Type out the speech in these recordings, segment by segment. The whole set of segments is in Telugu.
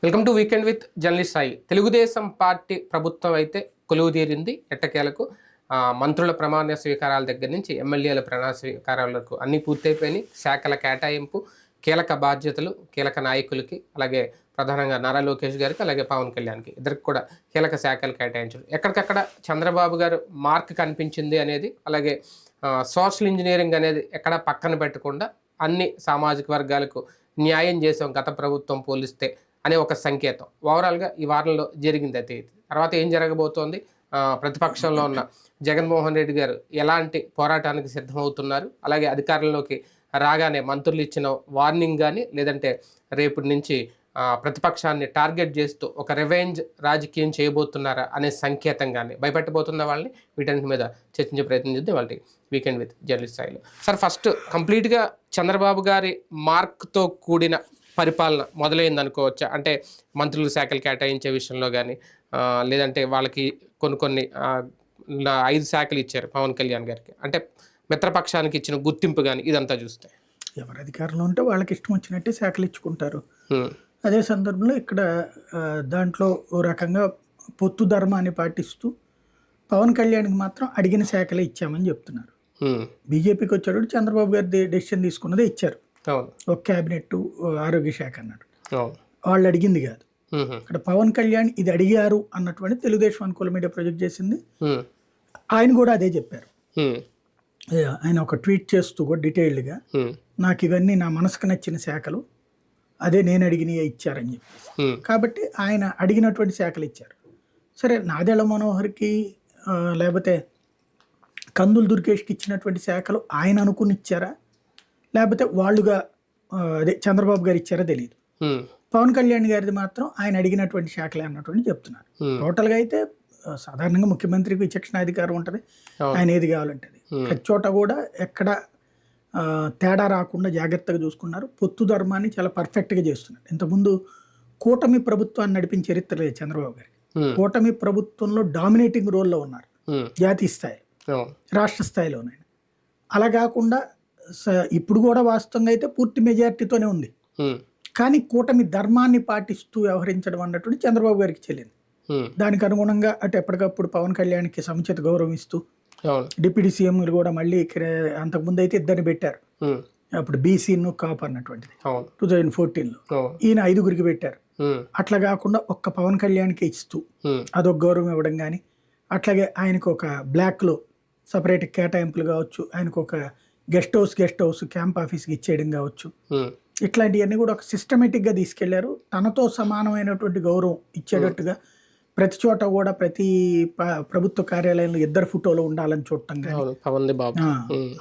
Welcome to weekend with journalist Sai. Telugu Desam party ప్రభుత్వం అయితే కొలువుదీరింది. ఎట్టకేలకు మంత్రుల ప్రమాణ స్వీకారాల దగ్గర నుంచి ఎమ్మెల్యేల ప్రమాణ స్వీకారాలకు అన్నీ పూర్తయిపోయినాయి. శాఖల కేటాయింపు, కీలక బాధ్యతలు కీలక నాయకులకి, అలాగే ప్రధానంగా నారా లోకేష్ గారికి, అలాగే పవన్ కళ్యాణ్కి ఇద్దరికి కూడా కీలక శాఖలు కేటాయించడం. ఎక్కడికక్కడ చంద్రబాబు గారు మార్క్ కనిపించింది అనేది, అలాగే సోషల్ ఇంజనీరింగ్ అనేది ఎక్కడ పక్కన పెట్టకుండా అన్ని సామాజిక వర్గాలకు న్యాయం చేసాం గత ప్రభుత్వం పోలిస్తే అనే ఒక సంకేతం ఓవరాల్గా ఈ వారంలో జరిగింది. అయితే తర్వాత ఏం జరగబోతోంది, ప్రతిపక్షంలో ఉన్న జగన్మోహన్ రెడ్డి గారు ఎలాంటి పోరాటానికి సిద్ధమవుతున్నారు, అలాగే అధికారంలోకి రాగానే మంత్రులు ఇచ్చిన వార్నింగ్ కానీ, లేదంటే రేపటి నుంచి ప్రతిపక్షాన్ని టార్గెట్ చేస్తూ ఒక రివెంజ్ రాజకీయం చేయబోతున్నారా అనే సంకేతం కానీ భయపెట్టబోతున్న వాళ్ళని వీటన్నిటి మీద చర్చించే ప్రయత్నం చేద్దాం వాళ్ళకి వీకెండ్ విత్ జర్నలిస్ట్ స్థాయిలో. సార్, ఫస్ట్ కంప్లీట్గా చంద్రబాబు గారి మార్క్తో కూడిన పరిపాలన మొదలైంది అనుకోవచ్చా? అంటే మంత్రుల శాఖలు కేటాయించే విషయంలో కానీ, లేదంటే వాళ్ళకి కొన్ని 5 శాఖలు ఇచ్చారు పవన్ కళ్యాణ్ గారికి, అంటే మిత్రపక్షానికి ఇచ్చిన గుర్తింపు కానీ ఇదంతా చూస్తే ఎవరు అధికారంలో ఉంటే వాళ్ళకి ఇష్టం వచ్చినట్టే శాఖలు ఇచ్చుకుంటారు. అదే సందర్భంలో ఇక్కడ దాంట్లో ఓ రకంగా పొత్తు ధర్మాన్ని పాటిస్తూ పవన్ కళ్యాణ్కి మాత్రం అడిగిన శాఖలే ఇచ్చామని చెప్తున్నారు. బీజేపీకి వచ్చాడు చంద్రబాబు గారి డెసిషన్ తీసుకున్నదే ఇచ్చారు. ఒక క్యాబినెట్ ఆరోగ్య శాఖ అన్నాడు, వాళ్ళు అడిగింది కాదు. ఇక్కడ పవన్ కళ్యాణ్ ఇది అడిగారు అన్నటువంటి తెలుగుదేశం అనుకూల మీడియా ప్రొజెక్ట్ చేసింది. ఆయన కూడా అదే చెప్పారు. ఆయన ఒక ట్వీట్ చేస్తూ కూడా డీటెయిల్డ్గా నాకు ఇవన్నీ నా మనసుకు నచ్చిన శాఖలు, అదే నేను అడిగినవి ఇచ్చారని చెప్పి. కాబట్టి ఆయన అడిగినటువంటి శాఖలు ఇచ్చారు. సరే, నాదెళ్ల మనోహర్కి లేకపోతే కందులు దుర్గేష్కి ఇచ్చినటువంటి శాఖలు ఆయన అనుకుని ఇచ్చారా, లేకపోతే వాళ్ళుగా అదే చంద్రబాబు గారు ఇచ్చారా తెలియదు. పవన్ కళ్యాణ్ గారిది మాత్రం ఆయన అడిగినటువంటి శాఖలే అన్నటువంటి చెప్తున్నారు. టోటల్గా అయితే సాధారణంగా ముఖ్యమంత్రికి విచక్షణాధికారం ఉంటుంది, ఆయన ఏది కావాలంటే ప్రతి చోట కూడా ఎక్కడ తేడా రాకుండా జాగ్రత్తగా చూసుకున్నారు. పొత్తు ధర్మాన్ని చాలా పర్ఫెక్ట్గా చేస్తున్నారు. ఇంతకుముందు కూటమి ప్రభుత్వాన్ని నడిపించే చరిత్ర లేదు చంద్రబాబు గారికి. కూటమి ప్రభుత్వంలో డామినేటింగ్ రోల్లో ఉన్నారు, జాతీయ స్థాయిలో, రాష్ట్ర స్థాయిలోనైనా. అలా కాకుండా ఇప్పుడు కూడా వాస్తవంగా అయితే పూర్తి మెజారిటీతోనే ఉంది, కానీ కూటమి ధర్మాన్ని పాటిస్తూ వ్యవహరించడం అన్నటువంటి చంద్రబాబు గారికి చెల్లింది. దానికి అనుగుణంగా అటు ఎప్పటికప్పుడు పవన్ కళ్యాణ్కి సముచిత గౌరవం ఇస్తూ డిప్యూటీ సీఎంలు కూడా మళ్ళీ అంతకుముందు అయితే ఇద్దరిని పెట్టారు. అప్పుడు బీసీను కాప్ అన్నటువంటిది 2014లో ఈయన 5గురికి పెట్టారు. అట్లా కాకుండా ఒక్క పవన్ కళ్యాణ్కి ఇస్తూ అదొక గౌరవం ఇవ్వడం కానీ, అట్లాగే ఆయనకు ఒక బ్లాక్లో సపరేట్ కేటాయింపులు కావచ్చు, ఆయనకు ఒక గెస్ట్ హౌస్ క్యాంప్ ఆఫీస్కి ఇచ్చేయడం కావచ్చు, ఇట్లాంటివన్నీ కూడా ఒక సిస్టమేటిక్గా తీసుకెళ్లారు. తనతో సమానమైనటువంటి గౌరవం ఇచ్చేటట్టుగా ప్రతి చోట కూడా ప్రతి ప్రభుత్వ కార్యాలయంలో ఇద్దరు ఫోటోలు ఉండాలని చూడటం కానీ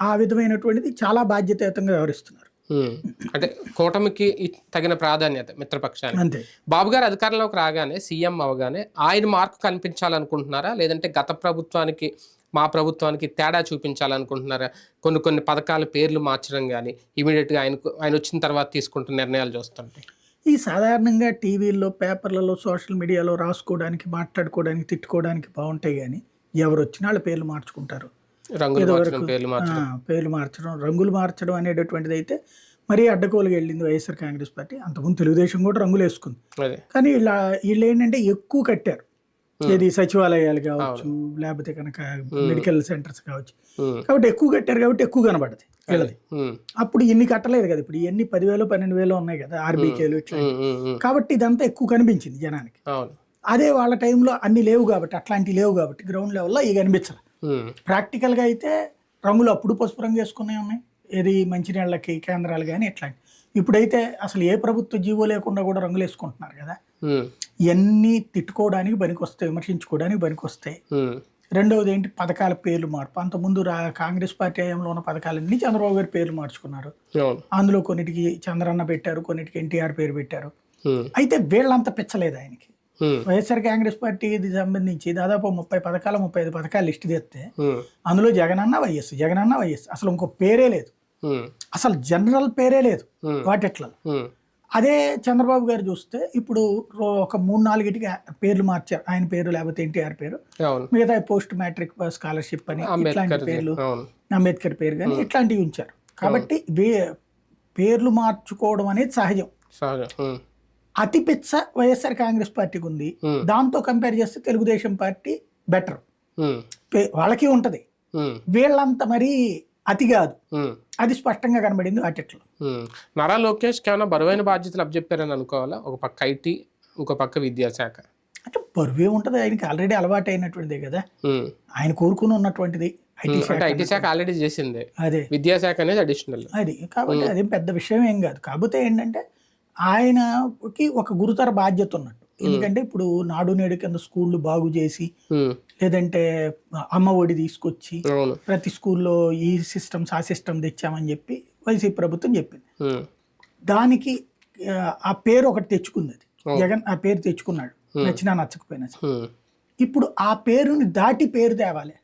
ఆ విధమైనటువంటిది చాలా బాధ్యతాయుతంగా వ్యవహరిస్తున్నారు. అంటే కూటమికి తగిన ప్రాధాన్యత మిత్రపక్షానికి. అంతే. బాబు గారు అధికారంలోకి రాగానే, సీఎం అవగానే ఆయన మార్కు కనిపించాలనుకుంటున్నారా, లేదంటే గత ప్రభుత్వానికి మా ప్రభుత్వానికి తేడా చూపించాలనుకుంటున్నారా? కొన్ని పథకాల పేర్లు మార్చడం కానీ, ఇమీడియట్గా ఆయన వచ్చిన తర్వాత తీసుకుంటున్న నిర్ణయాలు చూస్తుంటే ఈ సాధారణంగా టీవీల్లో, పేపర్లలో, సోషల్ మీడియాలో రాసుకోవడానికి, మాట్లాడుకోవడానికి, తిట్టుకోవడానికి బాగుంటాయి. కానీ ఎవరు వచ్చినా వాళ్ళ పేర్లు మార్చుకుంటారు. పేర్లు మార్చడం, రంగులు మార్చడం అనేటటువంటిది అయితే మరీ అడ్డగోలుగా వెళ్ళింది వైఎస్ఆర్ కాంగ్రెస్ పార్టీ. అంతకుముందు తెలుగుదేశం కూడా రంగులు వేసుకుంది, కానీ వీళ్ళు ఏంటంటే ఎక్కువ కట్టారు. ఏది సచివాలయాలు కావచ్చు, లేకపోతే కనుక మెడికల్ సెంటర్స్ కావచ్చు. కాబట్టి ఎక్కువ కట్టారు కాబట్టి ఎక్కువ కనబడదు వీళ్ళది. అప్పుడు ఇన్ని కట్టలేదు కదా, ఇప్పుడు ఇవన్నీ 10,000 12,000 ఉన్నాయి కదా ఆర్బీకేలు ఇట్లా. కాబట్టి ఇదంతా ఎక్కువ కనిపించింది జనానికి. అదే వాళ్ళ టైంలో అన్ని లేవు కాబట్టి, అట్లాంటివి లేవు కాబట్టి గ్రౌండ్ లెవెల్లో ఇవి కనిపించాలి. ప్రాక్టికల్గా అయితే రంగులు అప్పుడు పసుపు రంగు వేసుకునే ఉన్నాయి, ఏది మంచినీళ్ళకి కేంద్రాలు కానీ ఇట్లాంటి. ఇప్పుడైతే అసలు ఏ ప్రభుత్వ జీవో లేకుండా కూడా రంగులు వేసుకుంటున్నారు కదా. ఇవన్నీ తిట్టుకోవడానికి పనికొస్తాయి, విమర్శించుకోవడానికి పనికొస్తాయి. రెండవది ఏంటి, పథకాల పేర్లు మార్పు. అంతకుముందు కాంగ్రెస్ పార్టీ హయాంలో ఉన్న పథకాలన్నీ చంద్రబాబు గారి పేర్లు మార్చుకున్నారు. అందులో కొన్నిటికి చంద్రన్న పెట్టారు, కొన్నిటికి ఎన్టీఆర్ పేరు పెట్టారు. అయితే వీళ్ళంతా పెచ్చలేదు ఆయనకి. వైఎస్ఆర్ కాంగ్రెస్ పార్టీకి సంబంధించి దాదాపు 30 పథకాలు 35 పథకాలు లిస్ట్ తెస్తే అందులో జగనన్న వైఎస్ అసలు ఇంకో పేరే లేదు, అసలు జనరల్ పేరే లేదు వాటిట్లో. అదే చంద్రబాబు గారు చూస్తే ఇప్పుడు ఒక 3-4 పేర్లు మార్చారు, ఆయన పేరు లేకపోతే ఎన్టీఆర్ పేరు, మిగతా పోస్ట్ మ్యాట్రిక్ స్కాలర్షిప్ అని ఇట్లాంటి పేర్లు, అంబేద్కర్ పేరు కానీ ఇట్లాంటివి ఉంచారు. కాబట్టి పేర్లు మార్చుకోవడం అనేది సహజం. అతి పిచ్చ వైఎస్ఆర్ కాంగ్రెస్ పార్టీకి ఉంది. దాంతో కంపేర్ చేస్తే తెలుగుదేశం పార్టీ బెటర్, వాళ్ళకి ఉంటది. వీళ్ళంత మరీ అతి కాదు, అది స్పష్టంగా కనబడింది వాటిట్లో. నారా లోకేష్ కేవలం బరువైన బాధ్యతలు అప్పచెప్పారని అనుకోవాలా? ఒక పక్క ఐటీ, ఇంకో పక్క విద్యాశాఖ. అంటే బరువే ఉంటది, ఆయనకి ఆల్రెడీ అలవాటు అయినటువంటిదే కదా, ఆయన కోరుకుని ఉన్నటువంటిది. ఐటీ శాఖ ఆల్రెడీ చేసింది, అదే విద్యాశాఖ అనేది అడిషనల్ అది. కాబట్టి అదేం పెద్ద విషయం ఏం కాదు. కాకపోతే ఏంటంటే ఆయనకి ఒక గురుతర బాధ్యత ఉన్నట్టు. ఎందుకంటే ఇప్పుడు నాడు నేడు కింద స్కూళ్ళు బాగు చేసి, లేదంటే అమ్మ ఒడి తీసుకొచ్చి ప్రతి స్కూల్లో ఈ సిస్టమ్స్ ఆ సిస్టమ్ తెచ్చామని చెప్పి వైసీపీ ప్రభుత్వం చెప్పింది. దానికి ఆ పేరు ఒకటి తెచ్చుకుంది, అది జగన్ ఆ పేరు తెచ్చుకున్నాడు, నచ్చినా నచ్చకపోయినా. ఇప్పుడు ఆ పేరుని దాటి పేరు తేవాలి.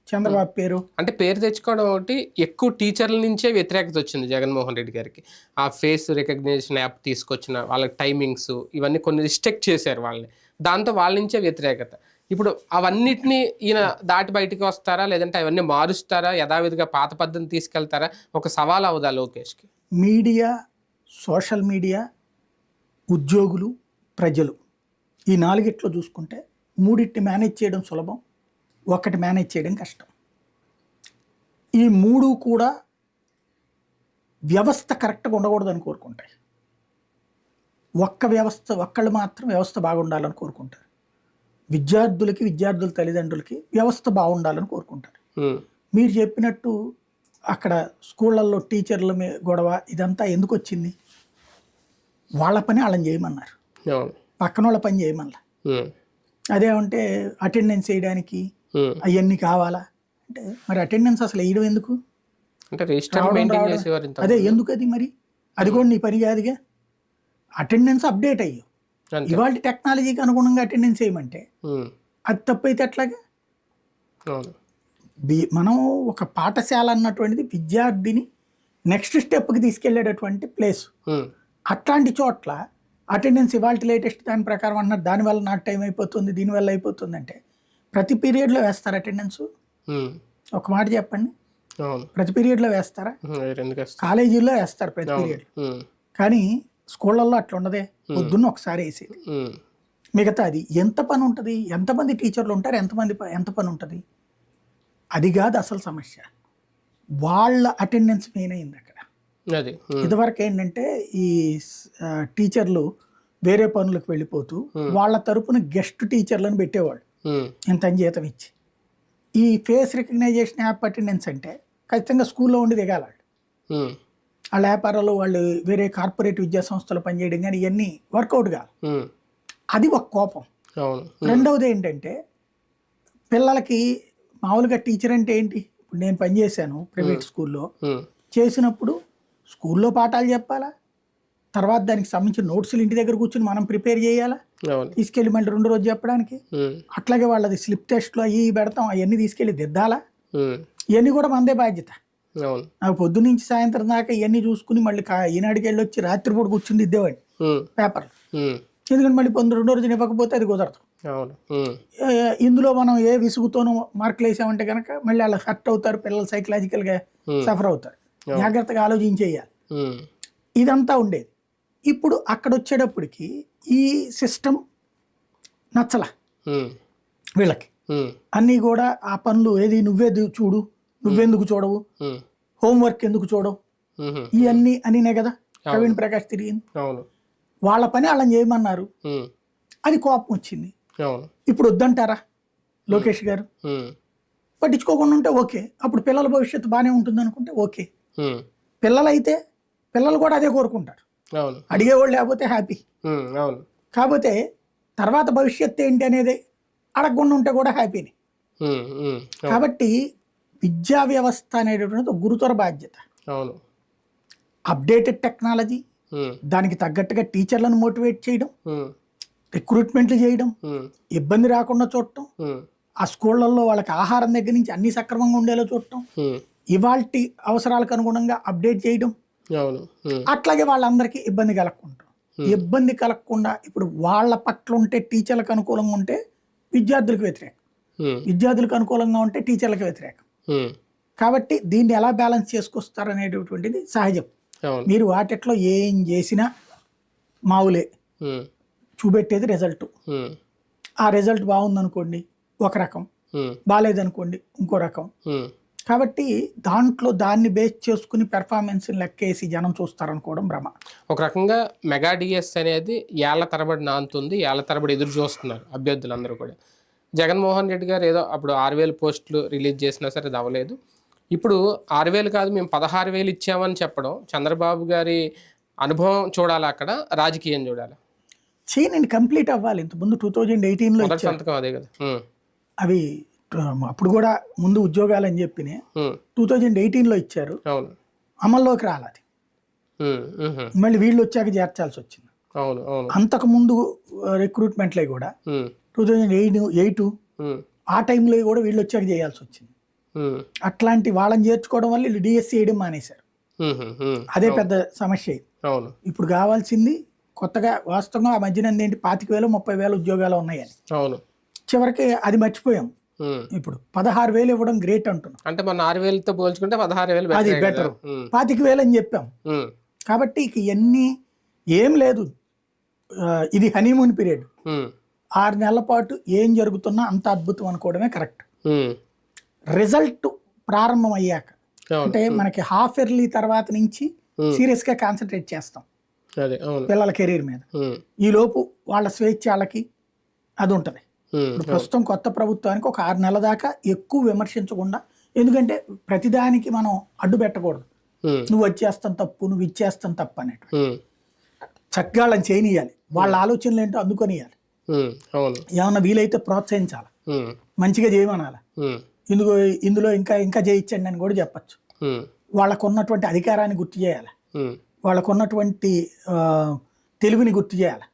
చంద్రబాబు పేరు అంటే పేరు తెచ్చుకోవడం ఒకటి, ఎక్కువ టీచర్ల నుంచే వ్యతిరేకత వచ్చింది జగన్మోహన్ రెడ్డి గారికి. ఆ ఫేస్ రికగ్నిషన్ యాప్ తీసుకొచ్చిన వాళ్ళ టైమింగ్స్ ఇవన్నీ కొన్ని రిస్ట్రిక్ట్ చేశారు వాళ్ళని, దాంతో వాళ్ళ నుంచే వ్యతిరేకత. ఇప్పుడు అవన్నిటిని ఈయన దాటి బయటికి వస్తారా, లేదంటే అవన్నీ మారుస్తారా, యథావిధిగా పాత పద్ధతిని తీసుకెళ్తారా? ఒక సవాల్ అవుదా లోకేష్కి? మీడియా, సోషల్ మీడియా, ఉద్యోగులు, ప్రజలు, ఈ నాలుగిట్లో చూసుకుంటే మూడింటిని మేనేజ్ చేయడం సులభం, ఒక్కటి మేనేజ్ చేయడం కష్టం. ఈ మూడు కూడా వ్యవస్థ కరెక్ట్గా ఉండకూడదని కోరుకుంటాయి. ఒక్కళ్ళు మాత్రం వ్యవస్థ బాగుండాలని కోరుకుంటారు. విద్యార్థులకి, విద్యార్థుల తల్లిదండ్రులకి వ్యవస్థ బాగుండాలని కోరుకుంటారు. మీరు చెప్పినట్టు అక్కడ స్కూళ్ళల్లో టీచర్ల గొడవ ఇదంతా ఎందుకు వచ్చింది? వాళ్ళ పని వాళ్ళని చేయమన్నారు, పక్కన వాళ్ళ పని చేయమన్నా. అదేమంటే అటెండెన్స్ వేయడానికి అవన్నీ కావాలా అంటే, మరి అటెండెన్స్ అసలు వేయడం ఎందుకు? అదే ఎందుకు అది? మరి అది కూడా నీ పని కాదుగా. అటెండెన్స్ అప్డేట్ అయ్యో, ఇవాళ టెక్నాలజీకి అనుగుణంగా అటెండెన్స్ వేయమంటే అది తప్పైతే ఎట్లాగా? మనం ఒక పాఠశాల అన్నటువంటిది విద్యార్థిని నెక్స్ట్ స్టెప్కి తీసుకెళ్లేటటువంటి ప్లేస్. అట్లాంటి చోట్ల అటెండెన్స్ ఇవాళ లేటెస్ట్ దాని ప్రకారం అన్నారు, దానివల్ల నాకు టైం అయిపోతుంది, దీనివల్ల అయిపోతుంది అంటే ప్రతి పీరియడ్లో వేస్తారు అటెండెన్స్? ఒక మాట చెప్పండి, ప్రతి పీరియడ్లో వేస్తారా? కాలేజీల్లో వేస్తారు ప్రతి పీరియడ్, కానీ స్కూళ్ళల్లో అట్లా ఉండదే, పొద్దున్న ఒకసారి వేసేది. మిగతా అది ఎంత పని ఉంటుంది, ఎంతమంది టీచర్లు ఉంటారు, ఎంత పని ఉంటుంది, అది కాదు అసలు సమస్య. వాళ్ళ అటెండెన్స్ మెయిన్ అయింది అక్కడ. ఇదివరకు ఏంటంటే ఈ టీచర్లు వేరే పనులకు వెళ్ళిపోతూ వాళ్ళ తరపున గెస్ట్ టీచర్లను పెట్టేవాళ్ళు ఇంత జీతం ఇచ్చి. ఈ ఫేస్ రికగ్నైజేషన్ యాప్ అటెండెన్స్ అంటే ఖచ్చితంగా స్కూల్లో ఉండి దిగాలి వాళ్ళు. వాళ్ళ వ్యాపారాలు వాళ్ళు వేరే కార్పొరేట్ విద్యా సంస్థలు పనిచేయడం కానీ ఇవన్నీ వర్కౌట్ కాదు. అది ఒక కోపం. రెండవది ఏంటంటే పిల్లలకి మామూలుగా టీచర్ అంటే ఏంటి, ఇప్పుడు నేను పనిచేశాను ప్రైవేట్ స్కూల్లో, చేసినప్పుడు స్కూల్లో పాఠాలు చెప్పాలా, తర్వాత దానికి సంబంధించిన నోట్స్లు ఇంటి దగ్గర కూర్చొని మనం ప్రిపేర్ చేయాలా, తీసుకెళ్ళి మళ్ళీ 2 రోజు చెప్పడానికి. అట్లాగే వాళ్ళది స్లిప్ టెస్ట్లు అవి పెడతాం, అవన్నీ తీసుకెళ్ళి దిద్దాలా, ఇవన్నీ కూడా మనదే బాధ్యత. నాకు పొద్దు నుంచి సాయంత్రం దాకా ఇవన్నీ చూసుకుని మళ్ళీ ఈనాడికి వెళ్ళి వచ్చి రాత్రిపూట కూర్చుని దిద్దేవాడిని పేపర్లు. ఎందుకంటే మళ్ళీ 2 రోజులు ఇవ్వకపోతే అది కుదరదు. ఇందులో మనం ఏ విసుగుతోనూ మార్కులు వేసామంటే కనుక మళ్ళీ అలా హర్ట్ అవుతారు పిల్లలు, సైకలాజికల్గా సఫర్ అవుతారు. జాగ్రత్తగా ఆలోచించేయాలి. ఇదంతా ఉండేది. ఇప్పుడు అక్కడ వచ్చేటప్పటికి ఈ సిస్టమ్ నచ్చల వీళ్ళకి. అన్నీ కూడా ఆ పనులు ఏది నువ్వే చూడు, నువ్వెందుకు చూడవు, హోంవర్క్ ఎందుకు చూడవు, ఇవన్నీ అనినే కదా ప్రవీణ్ ప్రకాష్ తిరిగింది. వాళ్ళ పని వాళ్ళని చేయమన్నారు, అది కోపం వచ్చింది. ఇప్పుడు వద్దంటారా లోకేష్ గారు? పట్టించుకోకుండా ఉంటే ఓకే, అప్పుడు పిల్లల భవిష్యత్తు బాగానే ఉంటుంది అనుకుంటే ఓకే. పిల్లలైతే పిల్లలు కూడా అదే కోరుకుంటారు, అడిగేవాళ్ళు లేకపోతే హ్యాపీ. కాకపోతే తర్వాత భవిష్యత్తు ఏంటి అనేది అడగకుండా ఉంటే కూడా హ్యాపీని. కాబట్టి విద్యా వ్యవస్థ అనేటటువంటిది ఒక గురుతర బాధ్యత. అప్డేటెడ్ టెక్నాలజీ, దానికి తగ్గట్టుగా టీచర్లను మోటివేట్ చేయడం, రిక్రూట్మెంట్లు చేయడం, ఇబ్బంది రాకుండా చూడటం, ఆ స్కూళ్ళల్లో వాళ్ళకి ఆహారం దగ్గర నుంచి అన్ని సక్రమంగా ఉండేలా చూడటం, ఇవాల్టి అవసరాలకు అనుగుణంగా అప్డేట్ చేయడం, అట్లాగే వాళ్ళందరికీ ఇబ్బంది కలగకుండా ఇప్పుడు వాళ్ళ పట్ల ఉంటే టీచర్లకు అనుకూలంగా ఉంటే విద్యార్థులకు వ్యతిరేకం, విద్యార్థులకు అనుకూలంగా ఉంటే టీచర్లకు వ్యతిరేకం. కాబట్టి దీన్ని ఎలా బ్యాలెన్స్ చేసుకొస్తారు అనేటటువంటిది సహజం. మీరు వాటిట్లో ఏం చేసినా మావులే, చూపెట్టేది రిజల్ట్. ఆ రిజల్ట్ బాగుందనుకోండి ఒక రకం, బాగాలేదనుకోండి ఇంకో రకం. కాబట్టి దాంట్లో దాన్ని బేస్ చేసుకుని పెర్ఫార్మెన్స్ లెక్కేసి జనం చూస్తారనుకోవడం భ్రమ. ఒక రకంగా మెగా డిఎస్ అనేది ఏళ్ల తరబడి నానుతుంది, ఏళ్ల తరబడి ఎదురు చూస్తున్నారు అభ్యర్థులందరూ కూడా. జగన్మోహన్ రెడ్డి గారు ఏదో అప్పుడు 6,000 పోస్టులు రిలీజ్ చేసినా సరే అది అవ్వలేదు. ఇప్పుడు 6,000 కాదు మేము 16,000 ఇచ్చామని చెప్పడం, చంద్రబాబు గారి అనుభవం చూడాలి, అక్కడ రాజకీయం చూడాలి. చేయనండి, కంప్లీట్ అవ్వాలి. ఇంతకుముందు 2018లో సంతకం అదే కదా, అవి అప్పుడు కూడా ముందు ఉద్యోగాలు అని చెప్పి 2018లో ఇచ్చారు, అమల్లోకి రాలేదు. మళ్ళీ వీళ్ళు వచ్చాక చేర్చాల్సి వచ్చింది. అంతకు ముందు రిక్రూట్మెంట్లే కూడా 2008 ఆ టైంలో కూడా వీళ్ళు వచ్చాక చేయాల్సి వచ్చింది. అట్లాంటి వాళ్ళని చేర్చుకోవడం వల్ల వీళ్ళు డిఎస్సి వేయడం మానేశారు. అదే పెద్ద సమస్య. ఇప్పుడు కావాల్సింది కొత్తగా వాస్తవంగా ఆ మధ్యన ఏంటి 25,000 30,000 ఉద్యోగాలు ఉన్నాయని చివరికి అది మర్చిపోయాం. ఇప్పుడు 16,000 ఇవ్వడం గ్రేట్ అంటున్నాం. అంటే మన 6,000తో పోల్చుకుంటే 16,000 అది బెటర్. 25,000 అని చెప్పాం. కాబట్టి ఇక ఇవన్నీ ఏం లేదు, ఇది హనీమూన్ పీరియడ్. 6 నెలల పాటు ఏం జరుగుతున్నా అంత అద్భుతం అనుకోవడమే కరెక్ట్. రిజల్ట్ ప్రారంభం అయ్యాక అంటే మనకి హాఫ్ ఇయర్లీ తర్వాత నుంచి సీరియస్ గా కాన్సన్ట్రేట్ చేస్తాం పిల్లల కెరీర్ మీద. ఈ లోపు వాళ్ళ స్వేచ్ఛ వాళ్ళకి అది ఉంటది. ఇప్పుడు ప్రస్తుతం కొత్త ప్రభుత్వానికి ఒక 6 నెలల దాకా ఎక్కువ విమర్శించకుండా, ఎందుకంటే ప్రతిదానికి మనం అడ్డు పెట్టకూడదు. నువ్వు వచ్చేస్తాం తప్పు, నువ్వు ఇచ్చేస్తాం తప్పు అన్నట్టు చక్కగా వాళ్ళని చేయనియాలి. వాళ్ళ ఆలోచనలు ఏంటో అందుకొనియాలి. ఏమన్నా వీలైతే ప్రోత్సహించాలి, మంచిగా చేయమనాలి. ఇందులో ఇంకా చేయించండి అని కూడా చెప్పచ్చు. వాళ్ళకు ఉన్నటువంటి అధికారాన్ని గుర్తు చేయాలి, వాళ్ళకు ఉన్నటువంటి తెలివిని గుర్తు చేయాలి.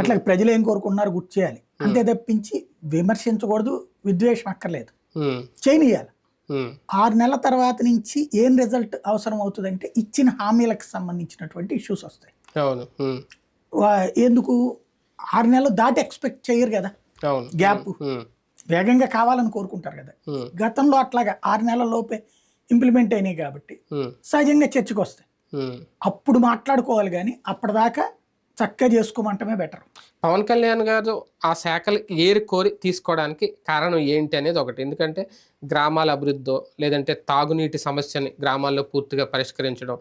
అట్లా ప్రజలు ఏం కోరుకుంటున్నారు గుర్తు చేయాలి. అంతే తప్పించి విమర్శించకూడదు, విద్వేషం అక్కర్లేదు, చేయనియాలి. 6 నెలల తర్వాత నుంచి ఏం రిజల్ట్ అవసరం అవుతుందంటే ఇచ్చిన హామీలకు సంబంధించినటువంటి ఇష్యూస్ వస్తాయి. ఎందుకు 6 నెలలు దాటి ఎక్స్పెక్ట్ చేయరు కదా, గ్యాప్ వేగంగా కావాలని కోరుకుంటారు కదా. గతంలో అట్లాగా 6 నెలల లోపే ఇంప్లిమెంట్ అయినాయి కాబట్టి సహజంగా చర్చకు వస్తాయి. అప్పుడు మాట్లాడుకోవాలి, కానీ అప్పటిదాకా చక్కగా చేసుకోమంటమే బెటర్. పవన్ కళ్యాణ్ గారు ఆ శాఖలు ఏరి కోరి తీసుకోవడానికి కారణం ఏంటి అనేది ఒకటి. ఎందుకంటే గ్రామాల అభివృద్ధో లేదంటే తాగునీటి సమస్యని గ్రామాల్లో పూర్తిగా పరిష్కరించడం,